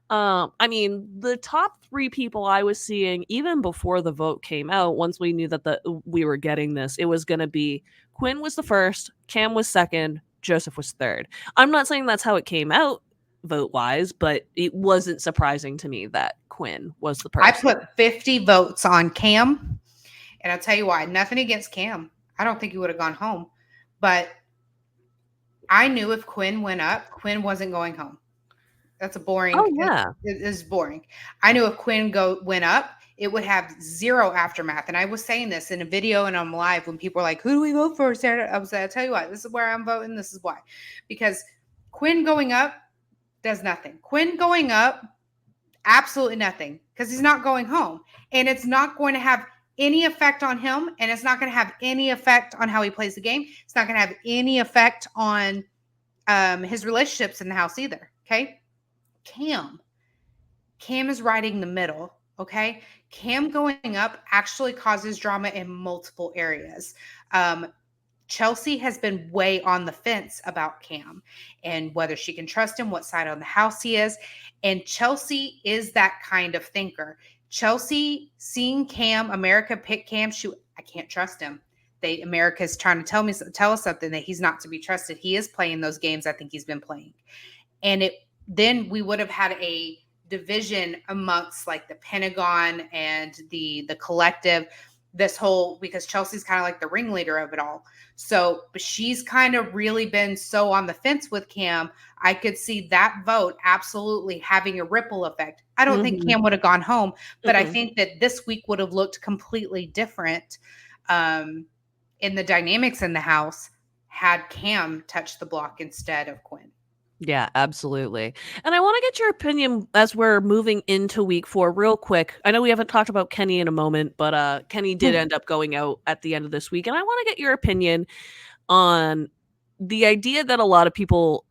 Speaker 1: I mean, the top 3 people I was seeing, even before the vote came out, once we knew that we were getting this, it was going to be Quinn was the first, Cam was second, Joseph was third. I'm not saying that's how it came out vote-wise, but it wasn't surprising to me that Quinn was the person.
Speaker 2: I put 50 votes on Cam, and I'll tell you why. Nothing against Cam. I don't think he would have gone home. But I knew if Quinn went up, Quinn wasn't going home. That's a boring.
Speaker 1: Oh, yeah.
Speaker 2: It is boring. I knew if Quinn went up, it would have zero aftermath. And I was saying this in a video and I'm live when people were like, who do we vote for, Sarah? I was like, I'll tell you what, this is where I'm voting. This is why. Because Quinn going up does nothing. Quinn going up, absolutely nothing. Because he's not going home. And it's not going to have any effect on him. And it's not going to have any effect on how he plays the game. It's not going to have any effect on his relationships in the house either. Okay. Cam is riding the middle. Okay. Cam going up actually causes drama in multiple areas. Chelsea has been way on the fence about Cam and whether she can trust him, what side on the house he is. And Chelsea is that kind of thinker. Chelsea seeing Cam, America pick Cam, I can't trust him. America's trying to tell us something that he's not to be trusted. He is playing those games I think he's been playing. And then we would have had a division amongst like the Pentagon and the collective, because Chelsea's kind of like the ringleader of it all. So, but she's kind of really been so on the fence with Cam. I could see that vote absolutely having a ripple effect. I don't think Cam would have gone home, but I think that this week would have looked completely different in the dynamics in the house had Cam touched the block instead of Quinn.
Speaker 1: Yeah, absolutely. And I want to get your opinion as we're moving into week 4 real quick. I know we haven't talked about Kenny in a moment, but Kenny did end up going out at the end of this week. And I want to get your opinion on the idea that a lot of people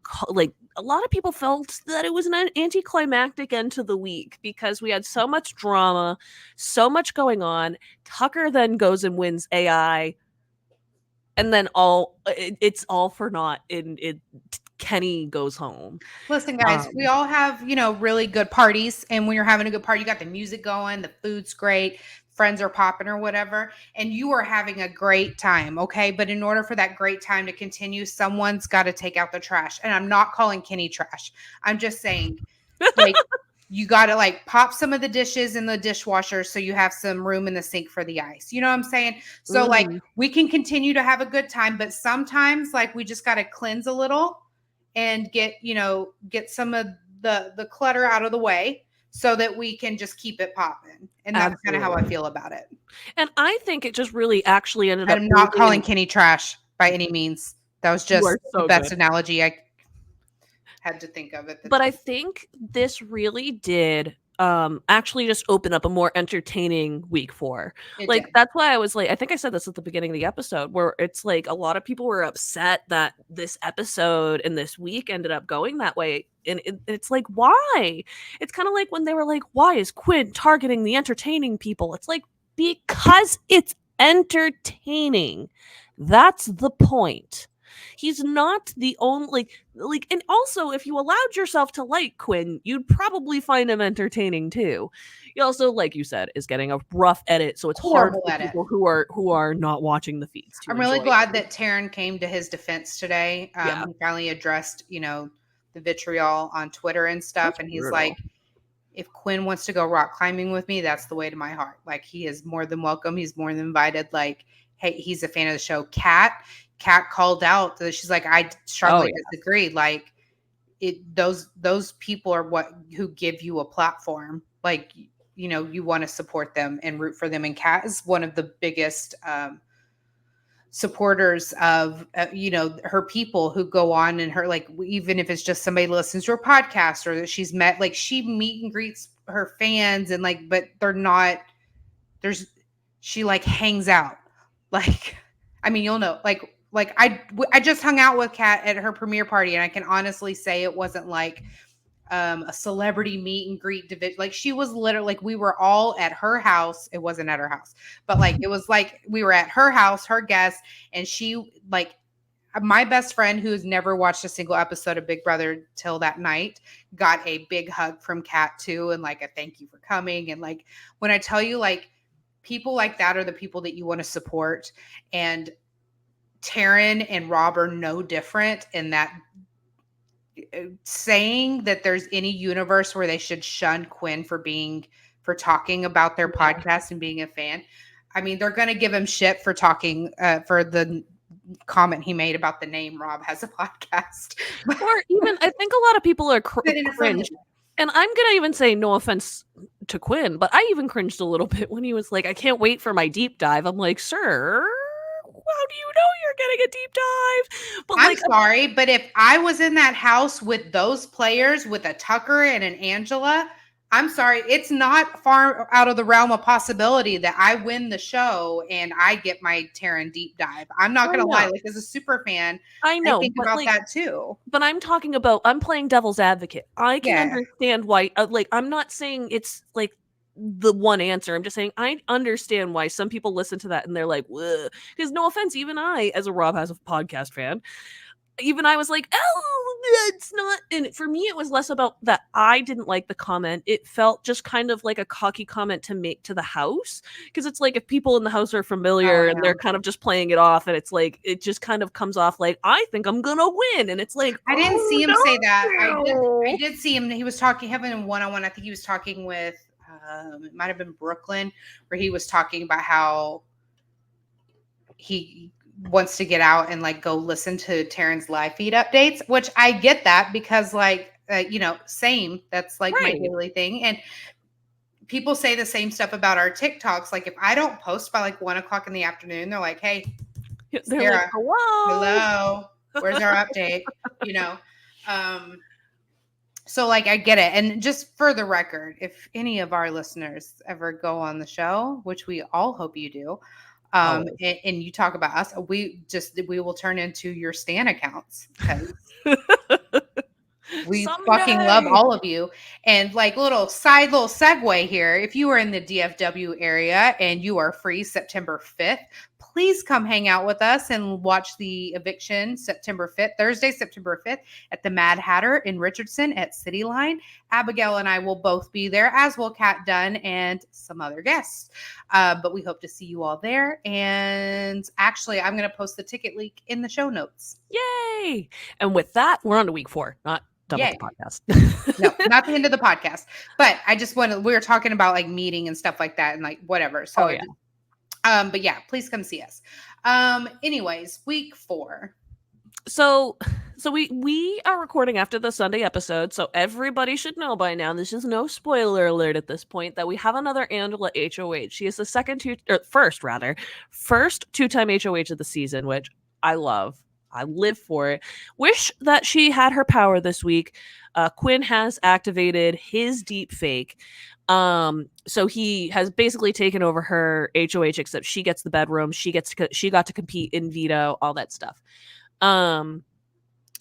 Speaker 1: felt that it was an anticlimactic end to the week because we had so much drama, so much going on. Tucker then goes and wins AI. And then it's all for naught. Kenny goes home.
Speaker 2: Listen, guys, we all have, really good parties. And when you're having a good party, you got the music going, the food's great, friends are popping or whatever, and you are having a great time. Okay. But in order for that great time to continue, someone's got to take out the trash. And I'm not calling Kenny trash. I'm just saying, like, you got to like pop some of the dishes in the dishwasher so you have some room in the sink for the ice. You know what I'm saying? So like we can continue to have a good time, but sometimes like we just got to cleanse a little and get some of the clutter out of the way so that we can just keep it popping. And that's kind of how I feel about it.
Speaker 1: And I think it just really actually ended up.
Speaker 2: I'm not calling Kenny trash by any means. That was just the best analogy I had to think of it.
Speaker 1: But I think this really did actually just open up a more entertaining week 4. That's why I was like, I think I said this at the beginning of the episode, where it's like a lot of people were upset that this episode and this week ended up going that way. And it's like, why? It's kind of like when they were like, why is Quinn targeting the entertaining people? It's like, because it's entertaining. That's the point. He's not the only and also if you allowed yourself to like Quinn, you'd probably find him entertaining too. He also, like you said, is getting a rough edit, so it's hard for people who are not watching the feeds.
Speaker 2: I'm really glad that Taryn came to his defense today. He finally addressed, the vitriol on Twitter and stuff, and he's like, if Quinn wants to go rock climbing with me, that's the way to my heart. Like, he is more than welcome. He's more than invited. Like, hey, he's a fan of the show. Kat called out that she's like, I strongly disagree. Like, those people are who give you a platform. Like, you know, you want to support them and root for them. And Kat is one of the biggest supporters of you know, her people who go on, and her, like, even if it's just somebody listens to her podcast or that she's met, like, she meet and greets her fans, and like, but they're not, she like hangs out, like, I mean, you'll know, like I just hung out with Kat at her premiere party, and I can honestly say it wasn't like a celebrity meet and greet division. Like, she was literally, like, we were all at her house. It wasn't at her house, but like, it was like we were at her house, her guest, and she, like, my best friend, who's never watched a single episode of Big Brother till that night, got a big hug from Kat too, and like a thank you for coming. And like, when I tell you, like, people like that are the people that you want to support. And Taryn and Rob are no different in that. Saying that there's any universe where they should shun Quinn for talking about their podcast and being a fan. I mean, they're going to give him shit for talking for the comment he made about the name Rob has a podcast.
Speaker 1: Or even, I think a lot of people are cringe. And I'm going to even say, no offense to Quinn, but I even cringed a little bit when he was like, I can't wait for my deep dive. I'm like, sir, how do you know you're getting a deep dive?
Speaker 2: But I'm sorry, but if I was in that house with those players, with a Tucker and an Angela, I'm sorry, it's not far out of the realm of possibility that I win the show and I get my Taryn deep dive. I'm not going to lie. Like, as a super fan,
Speaker 1: I know,
Speaker 2: I think about like, that too.
Speaker 1: But I'm talking about, I'm playing devil's advocate. I can understand why, like, I'm not saying it's like the one answer. I'm just saying I understand why some people listen to that and they're like, because no offense, even I, as a Rob Has a Podcast fan, even I was like, oh, it's not. And for me, it was less about that I didn't like the comment. It felt just kind of like a cocky comment to make to the house. Because it's like, if people in the house are familiar and they're kind of just playing it off, and it's like, it just kind of comes off like, I think I'm going to win. And it's like,
Speaker 2: I didn't see him say that. I did see him. He was talking, having one-on-one. I think he was talking with, it might have been Brooklyn, where he was talking about how he wants to get out and like go listen to Taryn's live feed updates, which I get that, because like, you know, same, that's like my daily thing. And people say the same stuff about our TikToks. Like, if I don't post by like 1:00 in the afternoon, they're like, hey,
Speaker 1: they're
Speaker 2: Sarah,
Speaker 1: like, hello,
Speaker 2: where's our update? You know? So like, I get it. And just for the record, if any of our listeners ever go on the show, which we all hope you do, and you talk about us, we will turn into your Stan accounts, because we fucking love all of you. And like, little segue here, if you are in the DFW area and you are free September 5th, please come hang out with us and watch the eviction Thursday, September 5th at the Mad Hatter in Richardson at City Line. Abigail and I will both be there, as will Kat Dunn and some other guests. But we hope to see you all there. And actually, I'm going to post the ticket link in the show notes.
Speaker 1: Yay! And with that, we're on to week 4, not done with the podcast.
Speaker 2: No, not the end of the podcast. But I just we were talking about like meeting and stuff like that and like whatever. So but yeah, please come see us. Anyways, week 4.
Speaker 1: So we are recording after the Sunday episode, so everybody should know by now, this is no spoiler alert at this point, that we have another Angela HOH. She is the first two-time HOH of the season, which I love. I live for it. Wish that she had her power this week. Quinn has activated his deep fake. So he has basically taken over her HOH, except she gets the bedroom. She got to compete in veto, all that stuff.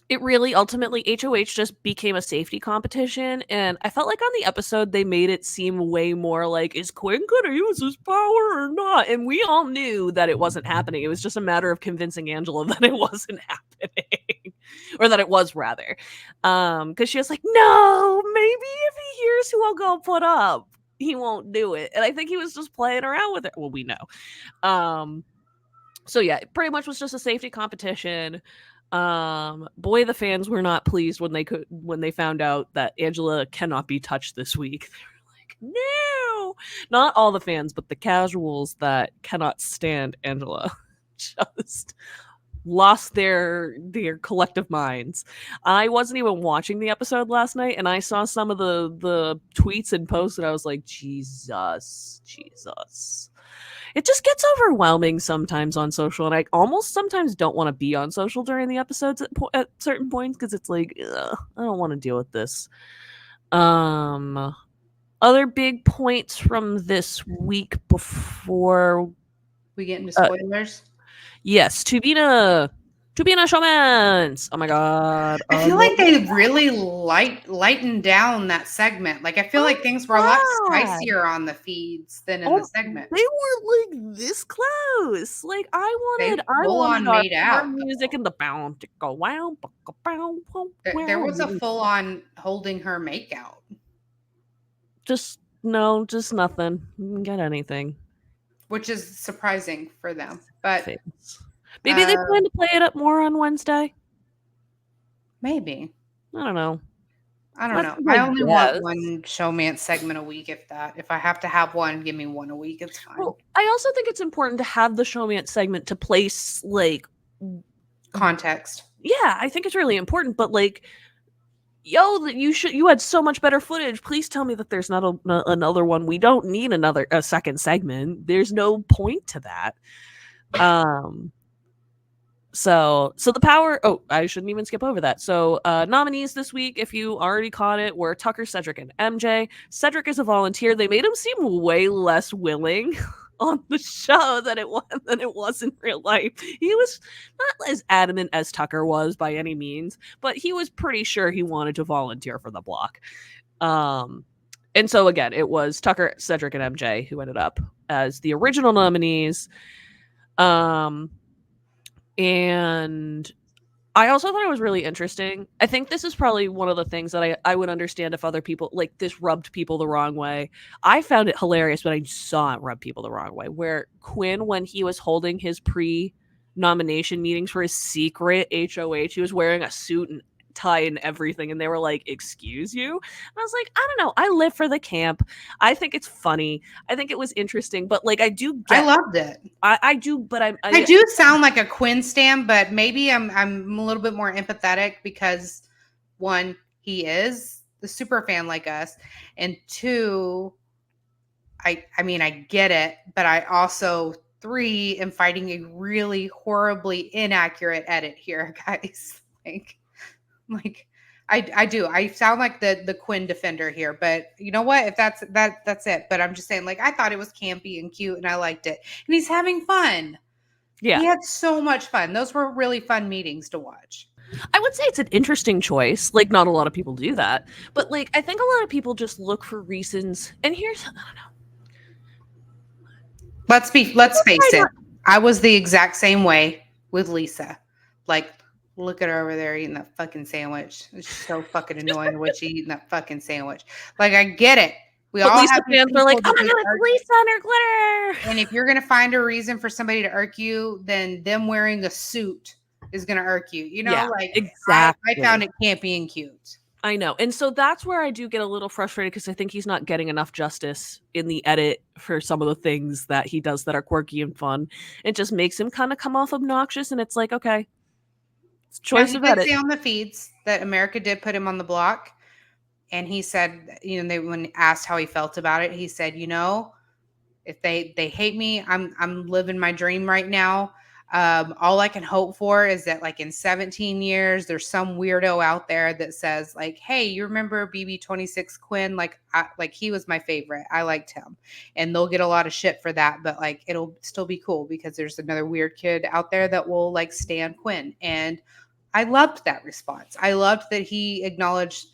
Speaker 1: It really ultimately, HOH just became a safety competition, and I felt like on the episode they made it seem way more like, is Quinn gonna use his power or not? And we all knew that it wasn't happening. It was just a matter of convincing Angela that it wasn't happening. Or that it was, rather. Because she was like, no, maybe if he hears who I'll go put up, he won't do it. And I think he was just playing around with it. Well, we know. So yeah, it pretty much was just a safety competition. Boy, the fans were not pleased when they found out that Angela cannot be touched this week. They were like, no, not all the fans, but the casuals that cannot stand Angela just lost their collective minds. I wasn't even watching the episode last night, and I saw some of the tweets and posts, and I was like, Jesus. It just gets overwhelming sometimes on social, and I almost sometimes don't want to be on social during the episodes at certain points because it's like, ugh, I don't want to deal with this. Other big points from this week before
Speaker 2: we get into spoilers.
Speaker 1: Yes, Tubina Showmans. Oh my god.
Speaker 2: I feel like they really lightened down that segment. Like I feel like things were a lot spicier on the feeds than in the segment.
Speaker 1: They were like this close. Like I wanted
Speaker 2: our
Speaker 1: music in the bound to go wow.
Speaker 2: There was a full on holding her makeout.
Speaker 1: Just nothing. You can get anything.
Speaker 2: Which is surprising for them. But
Speaker 1: maybe they plan to play it up more on Wednesday.
Speaker 2: Maybe.
Speaker 1: I don't know.
Speaker 2: I only want one showmance segment a week, if that. If I have to have one, give me one a week. It's fine.
Speaker 1: Well, I also think it's important to have the showmance segment to place like
Speaker 2: context.
Speaker 1: Yeah, I think it's really important. But like, yo, you had so much better footage. Please tell me that there's not another one. We don't need a second segment. There's no point to that. So the power. Oh, I shouldn't even skip over that. So nominees this week, if you already caught it, were Tucker, Cedric, and MJ. Cedric is a volunteer. They made him seem way less willing on the show than it was in real life. He was not as adamant as Tucker was by any means, but he was pretty sure he wanted to volunteer for the block. And so again, it was Tucker, Cedric, and MJ who ended up as the original nominees. And I also thought it was really interesting. I think this is probably one of the things that I would understand if other people, like, this rubbed people the wrong way. I found it hilarious when I saw it rub people the wrong way, where Quinn, when he was holding his pre-nomination meetings for his secret HOH, he was wearing a suit and tie and everything, and they were like, excuse you? And I was like, I don't know, I live for the camp. I think it's funny. I think it was interesting, but like, I loved it. I do, but I
Speaker 2: do sound like a Quinn stan, but maybe I'm a little bit more empathetic because one, he is the super fan like us, and two, I mean, I get it, but I also, three, am fighting a really horribly inaccurate edit here, guys. Like I do. I sound like the Quinn defender here, but you know what? If that's it. But I'm just saying, like, I thought it was campy and cute and I liked it. And he's having fun. Yeah. He had so much fun. Those were really fun meetings to watch.
Speaker 1: I would say it's an interesting choice. Like, not a lot of people do that. But like, I think a lot of people just look for reasons. And here's, I don't know.
Speaker 2: Let's face it. I was the exact same way with Lisa. Like, look at her over there eating that fucking sandwich. It's so fucking annoying the way she's eating that fucking sandwich. Like, I get it.
Speaker 1: But all Lisa fans are like, oh my god, it's Lisa and her glitter.
Speaker 2: And if you're going to find a reason for somebody to irk you, then them wearing a suit is going to irk you. You know, yeah, like, exactly. I found it campy and cute.
Speaker 1: I know. And so that's where I do get a little frustrated because I think he's not getting enough justice in the edit for some of the things that he does that are quirky and fun. It just makes him kind of come off obnoxious. And it's like, okay.
Speaker 2: Choice of edit. Say on the feeds that America did put him on the block, and he said, you know, when asked how he felt about it, he said, you know, if they hate me, I'm living my dream right now. All I can hope for is that, like, in 17 years, there's some weirdo out there that says, like, hey, you remember BB26 Quinn? Like, he was my favorite. I liked him. And they'll get a lot of shit for that, but like, it'll still be cool because there's another weird kid out there that will like stan Quinn. And I loved that response. I loved that he acknowledged,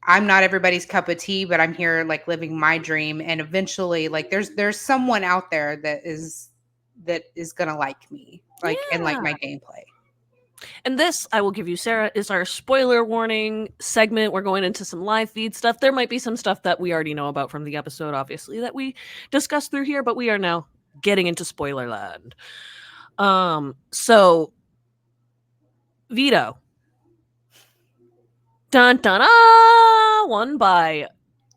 Speaker 2: I'm not everybody's cup of tea, but I'm here like living my dream. And eventually, like, there's someone out there that is gonna like me, like, yeah, and like my gameplay.
Speaker 1: And this, I will give you, Sarah, is our spoiler warning segment. We're going into some live feed stuff. There might be some stuff that we already know about from the episode, obviously, that we discussed through here, but we are now getting into spoiler land. So Veto. Dun dun ah! Won by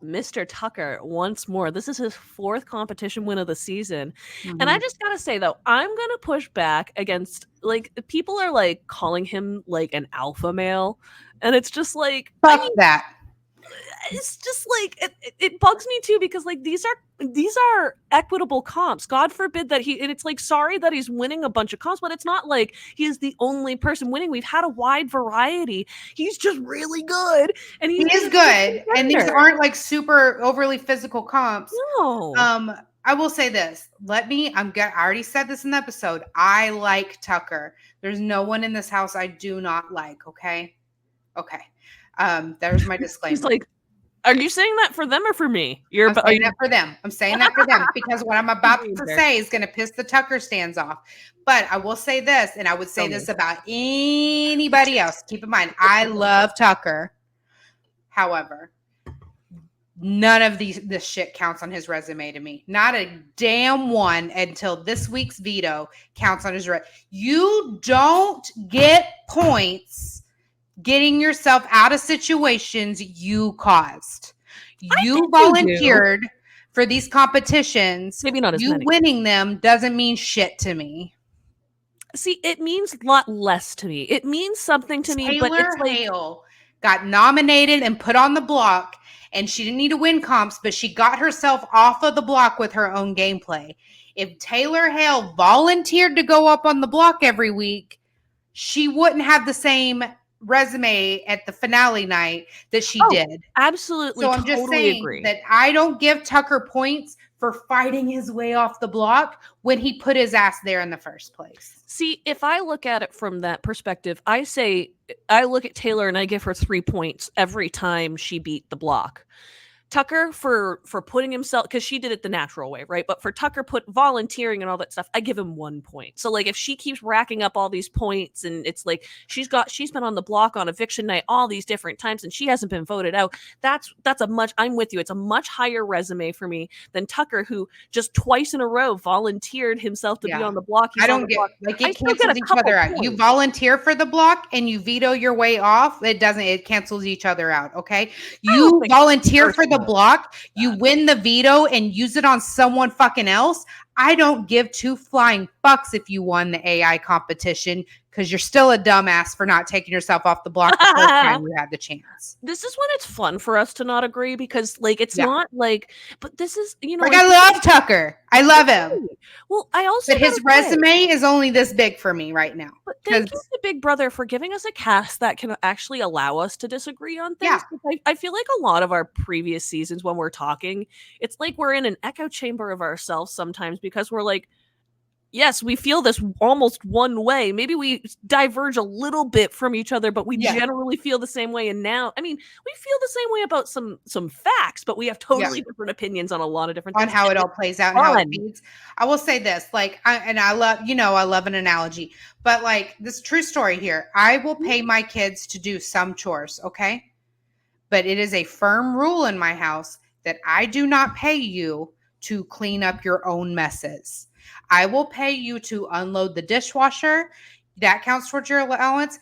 Speaker 1: Mr. Tucker once more. This is his 4th competition win of the season. And I just gotta say though, I'm gonna push back against, like, people are like calling him like an alpha male. And it's just like,
Speaker 2: Fuck that.
Speaker 1: It's just like it bugs me too, because like these are equitable comps. God forbid that and it's like, sorry that he's winning a bunch of comps, but it's not like he is the only person winning. We've had a wide variety. He's just really good, and
Speaker 2: he is good. And these aren't like super overly physical comps.
Speaker 1: No.
Speaker 2: I will say this. I already said this in the episode. I like Tucker. There's no one in this house I do not like. Okay. There's my disclaimer.
Speaker 1: He's like, are you saying that for them or for me?
Speaker 2: I'm saying that for them. I'm saying that for them because what I'm about to say is going to piss the Tucker stands off. But I will say this, and I would say this about anybody else. Keep in mind, I love Tucker. However, none of this shit counts on his resume to me. Not a damn one until this week's veto counts on his resume. You don't get points getting yourself out of situations you caused. You volunteered for these competitions.
Speaker 1: Maybe not as
Speaker 2: you
Speaker 1: many.
Speaker 2: Winning them doesn't mean shit to me.
Speaker 1: See, it means a lot less to me. It means something to me, but it's like,
Speaker 2: Hale got nominated and put on the block, and she didn't need to win comps, but she got herself off of the block with her own gameplay. If Taylor Hale volunteered to go up on the block every week, she wouldn't have the same resume at the finale night that she did.
Speaker 1: Absolutely.
Speaker 2: So I'm just saying that I don't give Tucker points for fighting his way off the block when he put his ass there in the first place.
Speaker 1: See, if I look at it from that perspective, I look at Taylor and I give her 3 points every time she beat the block. Tucker for putting himself, because she did it the natural way, right? But for Tucker volunteering and all that stuff, I give him 1 point. So like if she keeps racking up all these points and it's like she's been on the block on eviction night all these different times and she hasn't been voted out, I'm with you. It's a much higher resume for me than Tucker, who just twice in a row volunteered himself to be on the block.
Speaker 2: I don't get like it cancels each other out. You volunteer for the block and you veto your way off. It cancels each other out. Okay. You volunteer for the block, you win the veto and use it on someone fucking else. I don't give 2 flying fucks if you won the AI competition, because you're still a dumbass for not taking yourself off the block the first time you had the chance.
Speaker 1: This is when it's fun for us to not agree, because like it's not like, but this is,
Speaker 2: like I love Tucker. I love him.
Speaker 1: Well, I also,
Speaker 2: but his resume is only this big for me right now.
Speaker 1: But thank you to Big Brother for giving us a cast that can actually allow us to disagree on things.
Speaker 2: Yeah.
Speaker 1: I feel like a lot of our previous seasons when we're talking, it's like we're in an echo chamber of ourselves sometimes, because we're like, yes, we feel this almost one way. Maybe we diverge a little bit from each other, but we generally feel the same way. And now, I mean, we feel the same way about some facts, but we have totally different opinions on a lot of different things.
Speaker 2: On how it all plays out and how it feeds. I will say this, like, I love an analogy, but like this true story here. I will pay my kids to do some chores, okay? But it is a firm rule in my house that I do not pay you to clean up your own messes. I will pay you to unload the dishwasher. That counts towards your allowance.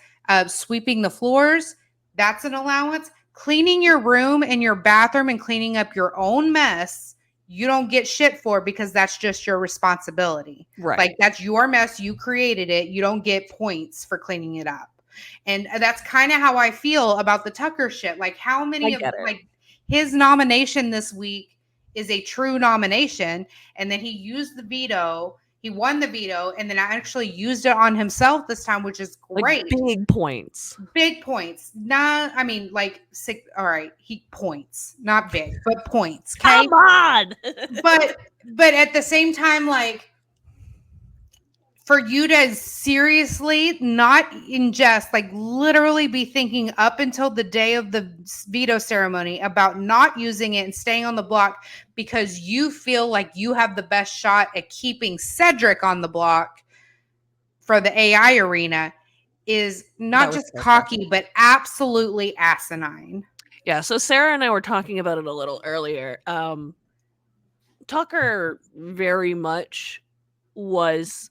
Speaker 2: Sweeping the floors, that's an allowance. Cleaning your room and your bathroom and cleaning up your own mess, you don't get shit for, because that's just your responsibility.
Speaker 1: Right.
Speaker 2: Like, that's your mess. You created it. You don't get points for cleaning it up. And that's kind of how I feel about the Tucker shit. Like, how many of like his nomination this week is a true nomination, and then he used the veto. He won the veto, and then I actually used it on himself this time, which is great.
Speaker 1: Like big points.
Speaker 2: Big points. Not, I mean, like six. All right, he points, not big, but points. Okay?
Speaker 1: Come on.
Speaker 2: but at the same time, like, for you to seriously not ingest, like literally be thinking up until the day of the veto ceremony about not using it and staying on the block because you feel like you have the best shot at keeping Cedric on the block for the AI arena is not just cocky, but absolutely asinine.
Speaker 1: Yeah, so Sarah and I were talking about it a little earlier. Tucker very much was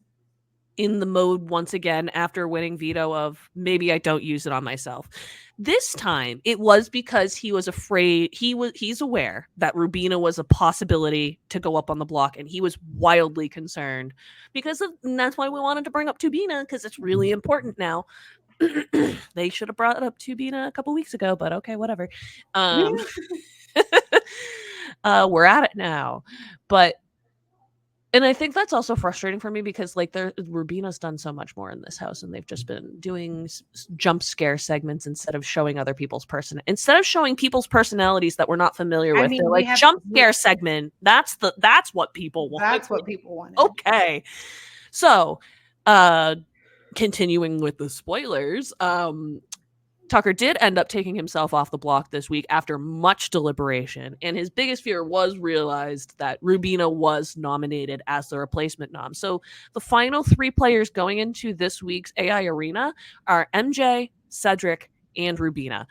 Speaker 1: in the mode once again after winning veto of maybe I don't use it on myself. This time it was because he was afraid he's aware that Rubina was a possibility to go up on the block, and he was wildly concerned and that's why we wanted to bring up Tubina, because it's really important now. They should have brought up Tubina a couple weeks ago, but okay, whatever. We're at it now. And I think that's also frustrating for me because Rubina's done so much more in this house, and they've just been doing jump scare segments instead of showing people's personalities that we're not familiar with. They're like, jump scare segment. That's what people want.
Speaker 2: That's what people want.
Speaker 1: Okay. So, continuing with the spoilers, Tucker did end up taking himself off the block this week after much deliberation, and his biggest fear was realized that Rubina was nominated as the replacement nom. So the final 3 players going into this week's AI Arena are MJ, Cedric, and Rubina.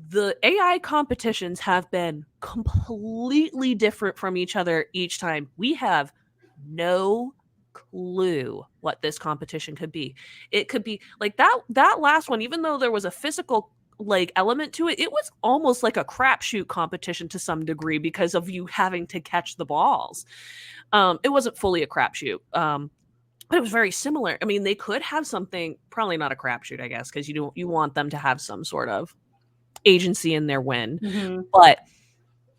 Speaker 1: The AI competitions have been completely different from each other each time. We have no clue what this competition could be. It could be like that last one, even though there was a physical element to it, it was almost like a crapshoot competition to some degree because of you having to catch the balls. It wasn't fully a crapshoot. But it was very similar. I mean, they could have something, probably not a crapshoot, I guess, because you want them to have some sort of agency in their win.
Speaker 2: Mm-hmm.
Speaker 1: But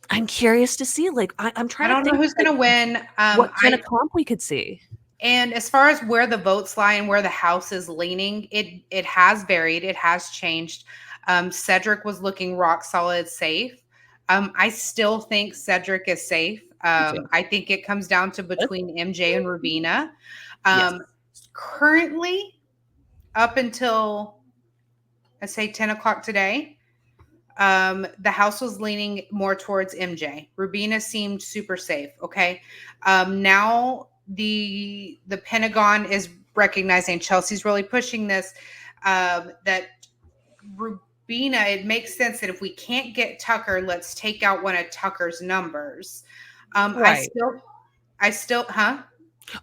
Speaker 1: I'm curious to see. I'm trying to think.
Speaker 2: I don't know who's going to win.
Speaker 1: What kind of comp we could see.
Speaker 2: And as far as where the votes lie and where the house is leaning, it has varied. It has changed. Cedric was looking rock solid safe. I still think Cedric is safe. I think it comes down to between MJ and Rubina.
Speaker 1: Yes.
Speaker 2: Currently, up until, let's say, 10 o'clock today, the house was leaning more towards MJ. Rubina seemed super safe. Okay. Now the Pentagon is recognizing Chelsea's really pushing this, that Rubina, it makes sense that if we can't get Tucker, let's take out one of Tucker's numbers.
Speaker 1: Right.
Speaker 2: I still,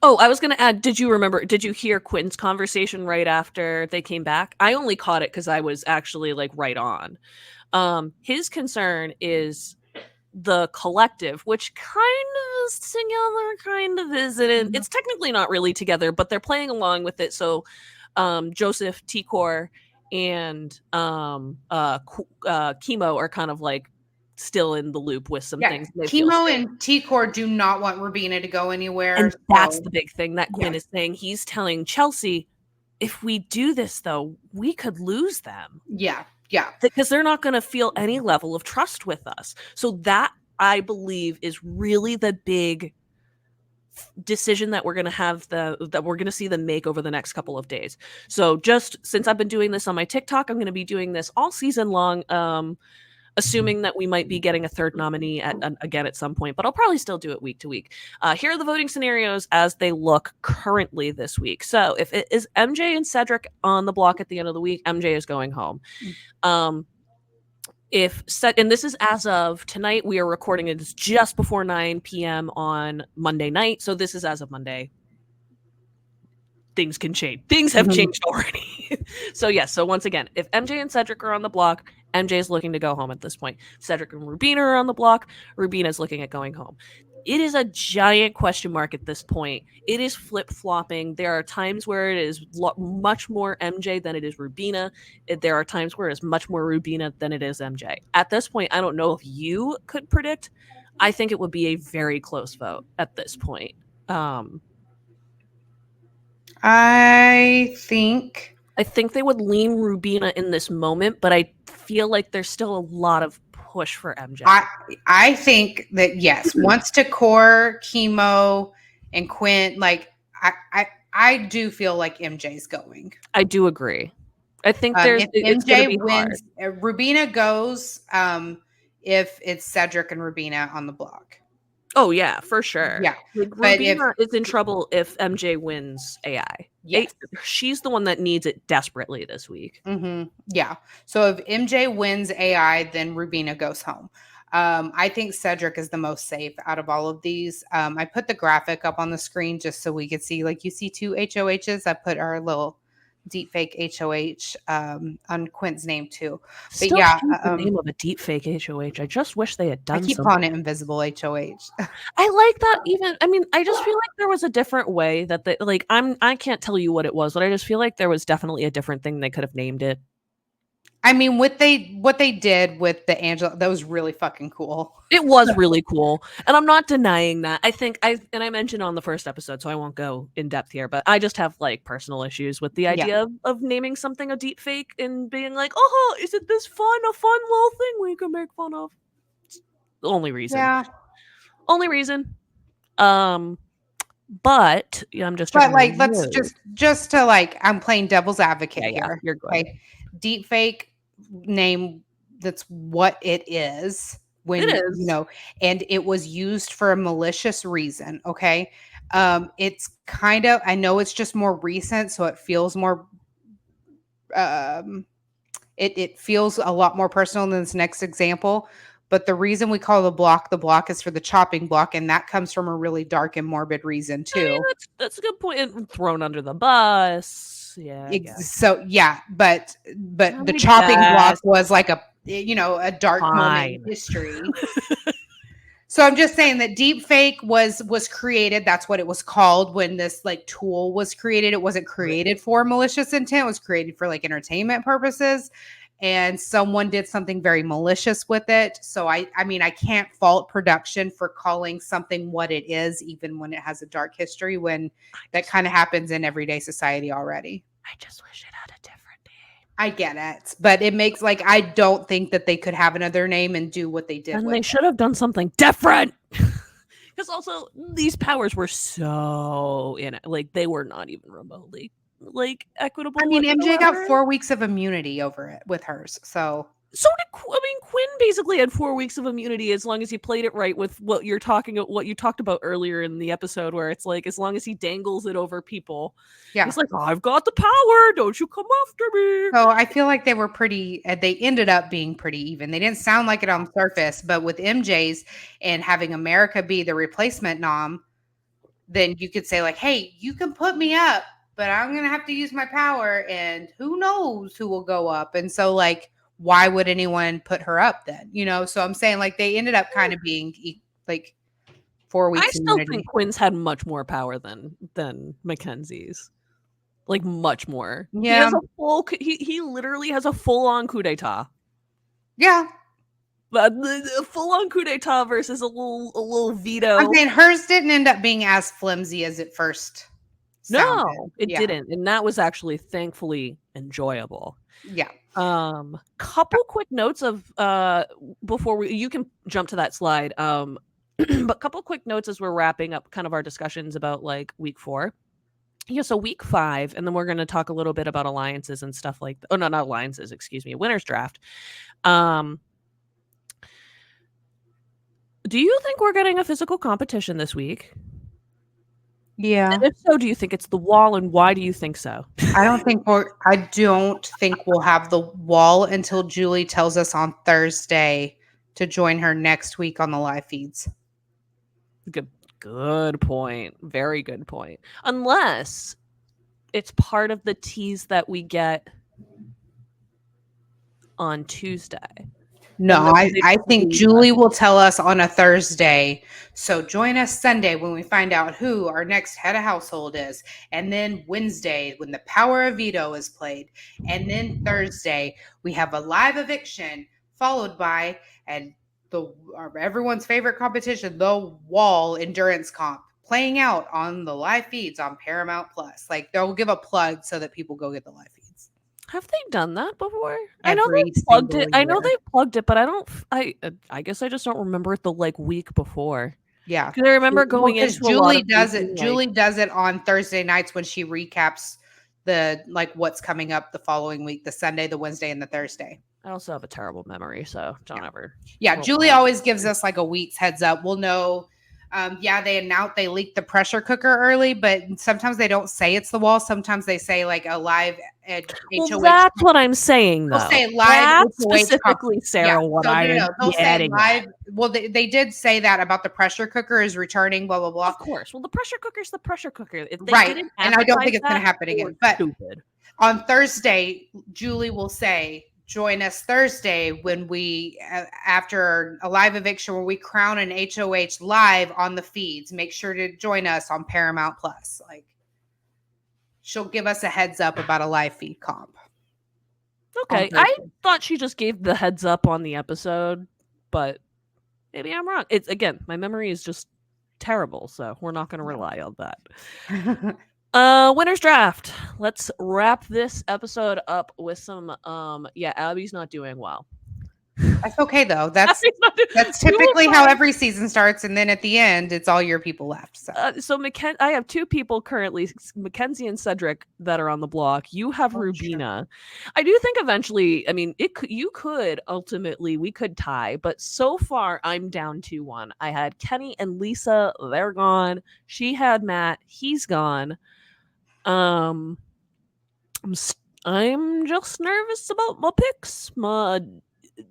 Speaker 1: Oh, I was going to add, did you hear Quentin's conversation right after they came back? I only caught it because I was actually right on. His concern is the collective, which kind of is together, kind of isn't. Mm-hmm. It's technically not really together, but they're playing along with it. So Joseph, T-Core, and Chemo are kind of still in the loop with some things.
Speaker 2: Chemo and T-Core do not want Rubina to go anywhere.
Speaker 1: And that's the big thing that Quinn is saying. He's telling Chelsea, if we do this, though, we could lose them.
Speaker 2: Yeah.
Speaker 1: Because they're not going to feel any level of trust with us. So that, I believe, is really the big decision that we're going to have that we're going to see them make over the next couple of days. So just since I've been doing this on my TikTok, I'm going to be doing this all season long, assuming that we might be getting a third nominee again at some point, but I'll probably still do it week to week. Here are the voting scenarios as they look currently this week. So if it is MJ and Cedric on the block at the end of the week, MJ is going home. And this is as of tonight. We are recording it just before 9 p.m. on Monday night. So this is as of Monday. Things can change. Things have changed already. So yes. So once again, if MJ and Cedric are on the block, MJ is looking to go home at this point. Cedric and Rubina are on the block. Rubina is looking at going home. It is a giant question mark at this point. It is flip-flopping. There are times where it is much more MJ than it is Rubina. There are times where it's much more Rubina than it is MJ. At this point, I don't know if you could predict. I think it would be a very close vote at this point.
Speaker 2: I think
Speaker 1: they would lean Rubina in this moment, but I feel like there's still a lot of push for MJ.
Speaker 2: I think that yes, once to core, Chemo, and Quint, I do feel like MJ's going.
Speaker 1: I do agree. I think if
Speaker 2: MJ wins, Rubina goes. If it's Cedric and Rubina on the block.
Speaker 1: Oh yeah, for sure.
Speaker 2: Yeah,
Speaker 1: Rubina is in trouble if MJ wins AI.
Speaker 2: Yes.
Speaker 1: She's the one that needs it desperately this week.
Speaker 2: Mm-hmm. Yeah. So if MJ wins AI, then Rubina goes home. I think Cedric is the most safe out of all of these. I put the graphic up on the screen just so we could see, like, you see 2 HOHs. I put our little deepfake HOH on Quint's name too. But
Speaker 1: Still
Speaker 2: yeah,
Speaker 1: hate the name of a deepfake HOH. I just wish they had
Speaker 2: I
Speaker 1: done
Speaker 2: keep
Speaker 1: something.
Speaker 2: calling it invisible HOH.
Speaker 1: I like that even I mean, I just feel like there was a different way that they like, I can't tell you what it was, but I just feel like there was definitely a different thing they could have named it.
Speaker 2: I mean, what they did with the Angela, that was really fucking cool.
Speaker 1: It was really cool, and I'm not denying that. I think I mentioned on the first episode, so I won't go in depth here, but I just have, like, personal issues with the
Speaker 2: Yeah.
Speaker 1: idea of naming something a deep fake and being like, "Oh, isn't this fun? A fun little thing we can make fun of." It's the only reason.
Speaker 2: Yeah.
Speaker 1: Only reason. But yeah, I'm just
Speaker 2: But,
Speaker 1: checking my
Speaker 2: like, let's
Speaker 1: notes.
Speaker 2: just to, like, I'm playing devil's advocate
Speaker 1: Yeah,
Speaker 2: here,
Speaker 1: you're good.
Speaker 2: okay? Deep fake name, that's what it is
Speaker 1: It
Speaker 2: when,
Speaker 1: is.
Speaker 2: and it was used for a malicious reason, okay? It's kind of, I know it's just more recent, so it feels more, um it feels a lot more personal than this next example. But the reason we call the block is for the chopping block, and that comes from a really dark and morbid reason
Speaker 1: I mean,
Speaker 2: too.
Speaker 1: that's a good point, and thrown under the bus. Yeah, I guess.
Speaker 2: So yeah, but the
Speaker 1: I
Speaker 2: chopping block
Speaker 1: guess.
Speaker 2: was like a dark moment in
Speaker 1: Fine.
Speaker 2: history. So I'm just saying that deep fake was created. That's what it was called when this, like, tool was created. It wasn't
Speaker 1: Right.
Speaker 2: created for malicious intent. It was created for, like, entertainment purposes. And someone did something very malicious with it. So I mean, I can't fault production for calling something what it is, even when it has a dark history, when that kind of happens in everyday society already.
Speaker 1: I just wish it had a different name.
Speaker 2: I get it. But it makes, like, I don't think that they could have another name and do what they did
Speaker 1: And
Speaker 2: with
Speaker 1: they
Speaker 2: it.
Speaker 1: should have done something different. Because also these powers were so like, they were not even remotely, like, equitable
Speaker 2: I mean, MJ got
Speaker 1: whatsoever.
Speaker 2: 4 weeks of immunity over it with hers, so
Speaker 1: So did Quinn basically had 4 weeks of immunity as long as he played it right with what you talked about earlier in the episode, where it's like, as long as he dangles it over people,
Speaker 2: yeah.
Speaker 1: he's like, "I've got the power, don't you come after me."
Speaker 2: So I feel like they were pretty they ended up being pretty even. They didn't sound like it on the surface, but with MJ's and having America be the replacement nom, then you could say, like, "Hey, you can put me up, but I'm going to have to use my power, and who knows who will go up." And so, like, why would anyone put her up then? So I'm saying, like, they ended up kind of being like 4
Speaker 1: I
Speaker 2: weeks
Speaker 1: still think
Speaker 2: immunity.
Speaker 1: Quinn's had much more power than Mackenzie's. Like, much more. He
Speaker 2: Yeah.
Speaker 1: has a he literally has a full-on coup d'etat.
Speaker 2: Yeah.
Speaker 1: But the full-on coup d'etat versus a little veto.
Speaker 2: I'm saying hers didn't end up being as flimsy as it first sounded.
Speaker 1: No, it
Speaker 2: Yeah.
Speaker 1: didn't, and that was actually thankfully enjoyable.
Speaker 2: Yeah.
Speaker 1: Couple quick notes of before you can jump to that slide. But couple quick notes as we're wrapping up kind of our discussions about, like, week 4. Yeah, so week 5, and then we're going to talk a little bit about alliances and stuff like oh no, not alliances, excuse me, winners draft. Do you think we're getting a physical competition this week?
Speaker 2: Yeah.
Speaker 1: And if so, do you think it's the wall, and why do you think so?
Speaker 2: I don't think we'll have the wall until Julie tells us on Thursday to join her next week on the live feeds.
Speaker 1: Good point. Very good point. Unless it's part of the tease that we get on Tuesday.
Speaker 2: No, I think Julie will tell us on a Thursday. So join us Sunday when we find out who our next head of household is. And then Wednesday when the power of veto is played. And then Thursday we have a live eviction followed by everyone's favorite competition, the wall endurance comp, playing out on the live feeds on Paramount Plus. Like, they'll give a plug so that people go get the live feeds.
Speaker 1: Have they done that before?
Speaker 2: I know
Speaker 1: they plugged it. I know
Speaker 2: year.
Speaker 1: they plugged it, but I guess I just don't remember it the, like, week before.
Speaker 2: Yeah.
Speaker 1: Because I remember going into
Speaker 2: Julie does it. Julie does it on Thursday nights when she recaps the, like, what's coming up the following week, the Sunday, the Wednesday, and the Thursday.
Speaker 1: I also have a terrible memory, so don't ever.
Speaker 2: Yeah, Julie always gives us, like, a week's heads up. We'll know. They leaked the pressure cooker early, but sometimes they don't say it's the wall. Sometimes they say, like, a live
Speaker 1: Well,
Speaker 2: HOH.
Speaker 1: that's what I'm saying,
Speaker 2: They'll
Speaker 1: though.
Speaker 2: say live
Speaker 1: That's
Speaker 2: HOH.
Speaker 1: specifically,
Speaker 2: Yeah.
Speaker 1: Sarah, what
Speaker 2: So
Speaker 1: I am
Speaker 2: they'll say
Speaker 1: getting
Speaker 2: live.
Speaker 1: at.
Speaker 2: Well, they did say that about the pressure cooker is returning, blah, blah, blah.
Speaker 1: Of course. Well, the pressure cooker's the pressure cooker. If they
Speaker 2: Right.
Speaker 1: didn't
Speaker 2: And I don't think
Speaker 1: advertise
Speaker 2: it's going to happen
Speaker 1: they were
Speaker 2: again. But
Speaker 1: stupid.
Speaker 2: on Thursday, Julie will say, join us Thursday when we, after a live eviction where we crown an HOH live on the feeds. Make sure to join us on Paramount Plus. Like, she'll give us a heads up about a live feed comp.
Speaker 1: Okay. I thought she just gave the heads up on the episode, but maybe I'm wrong. It's, again, my memory is just terrible, so we're not going to rely on that. Winner's draft. Let's wrap this episode up with some Abby's not doing well.
Speaker 2: That's okay though. That's typically how every season starts, and then at the end, it's all your people left.
Speaker 1: So I have two people currently, Mackenzie and Cedric, that are on the block. You have Rubina. Sure. I do think eventually, I mean, you could ultimately, we could tie, but so far I'm down 2-1. I had Kenny and Lisa, they're gone. She had Matt, he's gone. I'm just nervous about my picks.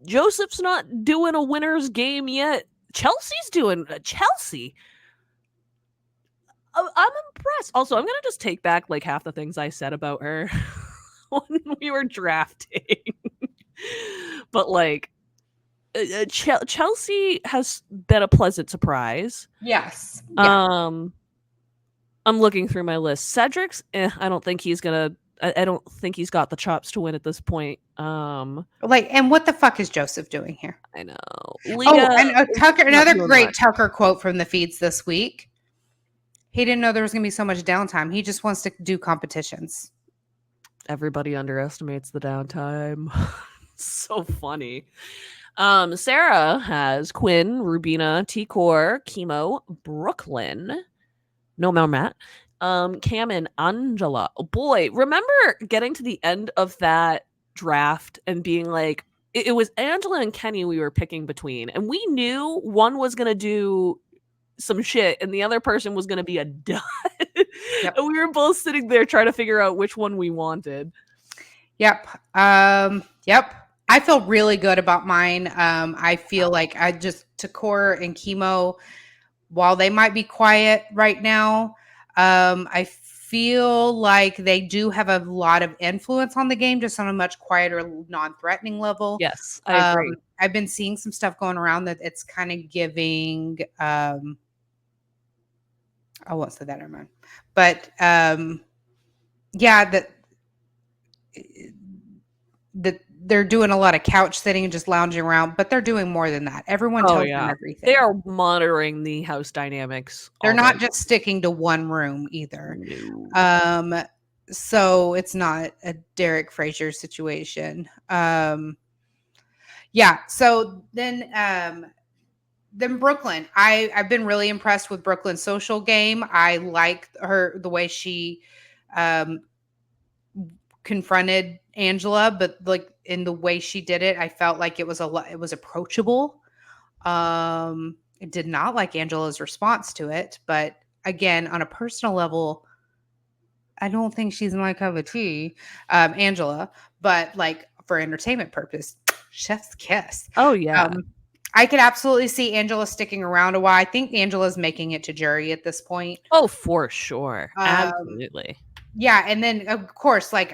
Speaker 1: Joseph's not doing a winner's game yet. Chelsea's doing Chelsea. I'm impressed. Also, I'm gonna just take back like half the things I said about her when we were drafting. But like, Chelsea has been a pleasant surprise.
Speaker 2: Yes.
Speaker 1: Yeah. I'm looking through my list. Cedric's, I don't think he's gonna. I don't think he's got the chops to win at this point.
Speaker 2: And what the fuck is Joseph doing here?
Speaker 1: I know.
Speaker 2: Leah, and Tucker, another great Tucker quote from the feeds this week. He didn't know there was going to be so much downtime. He just wants to do competitions.
Speaker 1: Everybody underestimates the downtime. So funny. Sarah has Quinn, Rubina, T-Core, Chemo, Brooklyn, no more Matt, Cam, and Angela. Oh boy, remember getting to the end of that draft and being like, it was Angela and Kenny we were picking between, and we knew one was going to do some shit and the other person was going to be a dud. Yep. And we were both sitting there trying to figure out which one we wanted.
Speaker 2: Yep. Yep. I feel really good about mine. I feel like I just, Takor and Chemo, while they might be quiet right now, I feel like they do have a lot of influence on the game, just on a much quieter, non-threatening level.
Speaker 1: Yes, I agree.
Speaker 2: I've been seeing some stuff going around that it's kind of giving, I won't say that, never mind. But that they're doing a lot of couch sitting and just lounging around, but they're doing more than that. Everyone tells them everything.
Speaker 1: They are monitoring the house dynamics.
Speaker 2: They're not just sticking to one room either.
Speaker 1: No.
Speaker 2: So it's not a Derek Frazier situation. So then Brooklyn. I've been really impressed with Brooklyn's social game. I like the way she confronted Angela, but like in the way she did it, I felt like it was approachable. I did not like Angela's response to it, but again, on a personal level, I don't think she's my cup of tea, Angela, but like for entertainment purpose, chef's kiss.
Speaker 1: Oh yeah.
Speaker 2: I could absolutely see Angela sticking around a while. I think Angela's making it to jury at this point.
Speaker 1: Oh, for sure. Absolutely.
Speaker 2: Yeah. And then of course, like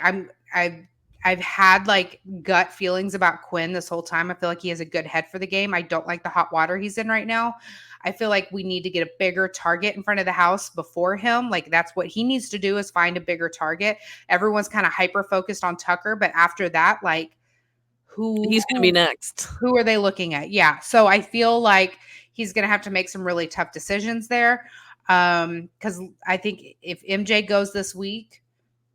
Speaker 2: I've had like gut feelings about Quinn this whole time. I feel like he has a good head for the game. I don't like the hot water he's in right now. I feel like we need to get a bigger target in front of the house before him. Like that's what he needs to do, is find a bigger target. Everyone's kind of hyper focused on Tucker, but after that, like
Speaker 1: he's going to be next.
Speaker 2: Who are they looking at? Yeah. So I feel like he's going to have to make some really tough decisions there. Because I think if MJ goes this week,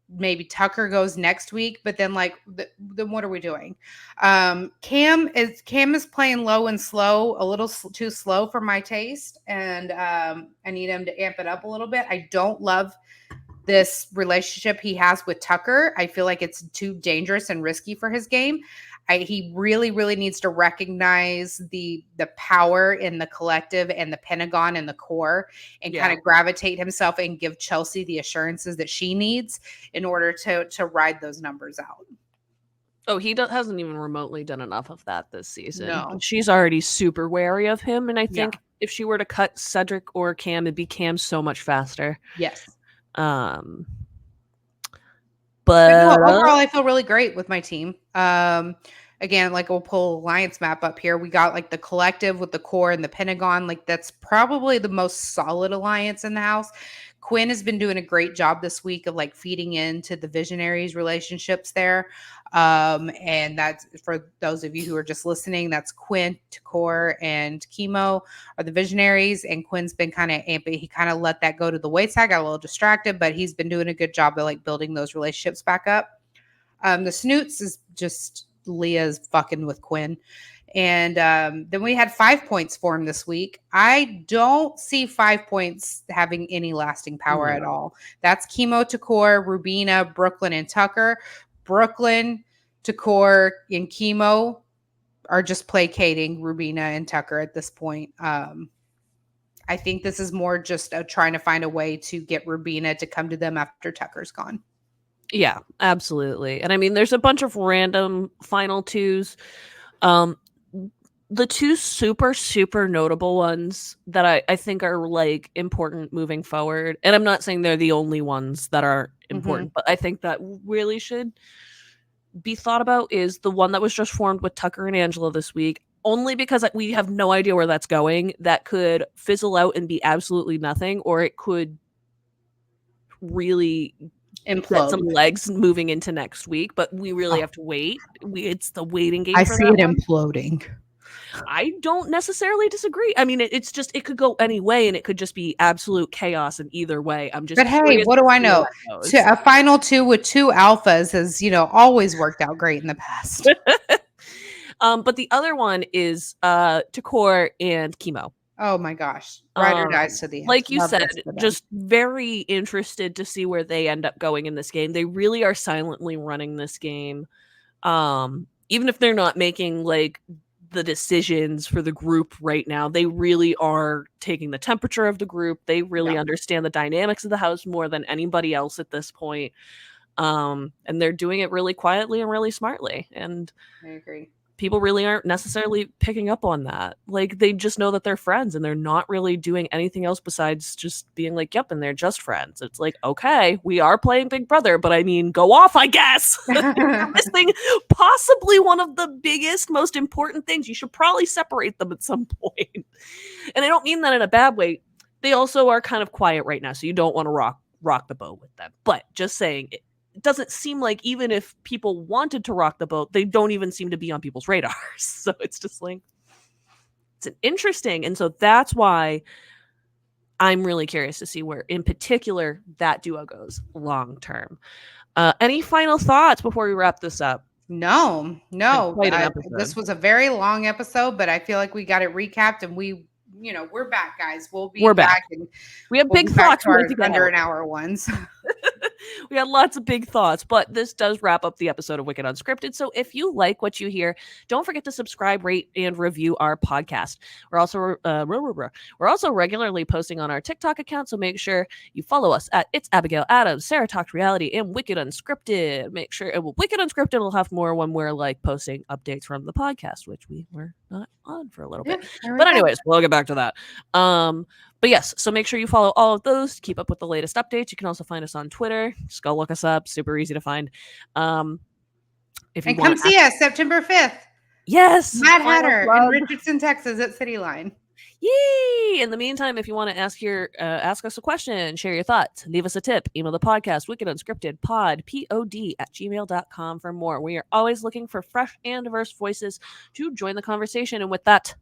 Speaker 2: maybe Tucker goes next week, but then like, then what are we doing? Cam is playing low and slow, a little too slow for my taste. And I need him to amp it up a little bit. I don't love this relationship he has with Tucker. I feel like it's too dangerous and risky for his game. He really, really needs to recognize the power in the collective and the Pentagon and the core, and kind of gravitate himself and give Chelsea the assurances that she needs in order to ride those numbers out.
Speaker 1: Oh, he hasn't even remotely done enough of that this season.
Speaker 2: No.
Speaker 1: She's already super wary of him, and I think if she were to cut Cedric or Cam, it'd be Cam so much faster.
Speaker 2: Yes.
Speaker 1: But
Speaker 2: no, overall, I feel really great with my team. Again, like we'll pull alliance map up here. We got like the collective with the core and the Pentagon. Like that's probably the most solid alliance in the house. Quinn has been doing a great job this week of like feeding into the visionaries relationships there. And that's for those of you who are just listening, that's Quinn, Takor, and Chemo are the visionaries. And Quinn's been kind of ampy. He kind of let that go to the wayside, got a little distracted, but he's been doing a good job of like building those relationships back up. The Snoots is just Leah's fucking with Quinn. And then we had 5 points for him this week. I don't see 5 points having any lasting power at all. That's Chemo, Takor, Rubina, Brooklyn, and Tucker. Brooklyn, Takor, and Chemo are just placating Rubina and Tucker at this point. I think this is more just trying to find a way to get Rubina to come to them after Tucker's gone.
Speaker 1: Yeah, absolutely. And I mean, there's a bunch of random final twos. The two super, super notable ones that I think are like important moving forward. And I'm not saying they're the only ones that are important, but I think that really should be thought about is the one that was just formed with Tucker and Angela this week. Only because we have no idea where that's going. That could fizzle out and be absolutely nothing, or it could really implode, some legs moving into next week, but we really have to wait. It's the waiting game.
Speaker 2: I see it imploding.
Speaker 1: I don't necessarily disagree. I mean, it's just, it could go any way, and it could just be absolute chaos in either way. I'm just,
Speaker 2: but hey, what do I know? A final two with 2 alphas has, always worked out great in the past.
Speaker 1: But the other one is Takor and Chemo.
Speaker 2: Oh my gosh. Ride or dies to the end.
Speaker 1: Like you said, just very interested to see where they end up going in this game. They really are silently running this game. Even if they're not making like the decisions for the group right now, they really are taking the temperature of the group. They really understand the dynamics of the house more than anybody else at this point. And they're doing it really quietly and really smartly. And
Speaker 2: I agree.
Speaker 1: People really aren't necessarily picking up on that. Like, they just know that they're friends, and they're not really doing anything else besides just being like, yep, and they're just friends. It's like, okay, we are playing Big Brother, but I mean, go off, I guess. You're missing possibly one of the biggest, most important things. You should probably separate them at some point. And I don't mean that in a bad way. They also are kind of quiet right now, so you don't want to rock the boat with them. But just saying, it doesn't seem like, even if people wanted to rock the boat, they don't even seem to be on people's radars. So it's just like, it's an interesting. And so that's why I'm really curious to see where, in particular, that duo goes long term. Any final thoughts before we wrap this up?
Speaker 2: No. This was a very long episode, but I feel like we got it recapped, and we're back, guys. We're back. And
Speaker 1: we have big thoughts
Speaker 2: for under an hour ones.
Speaker 1: We had lots of big thoughts, but this does wrap up the episode of Wicked Unscripted. So if you like what you hear, don't forget to subscribe, rate, and review our podcast. We're also regularly posting on our TikTok account, so make sure you follow us at It's Abigail Adams, Sarah Talked Reality, and Wicked Unscripted. Make sure Wicked Unscripted will have more when we're like posting updates from the podcast, which we were not on for a little bit. But anyways, we'll get back to that. But yes, so make sure you follow all of those to keep up with the latest updates. You can also find us on Twitter. Just go look us up. Super easy to find.
Speaker 2: If you come see us September 5th.
Speaker 1: Yes.
Speaker 2: Mad Hatter in Richardson, Texas at City Line.
Speaker 1: Yay! In the meantime, if you want to ask us a question, share your thoughts, leave us a tip, email the podcast, wickedunscriptedpod, pod@gmail.com for more. We are always looking for fresh and diverse voices to join the conversation. And with that,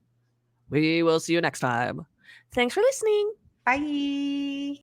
Speaker 1: we will see you next time. Thanks for listening.
Speaker 2: Bye.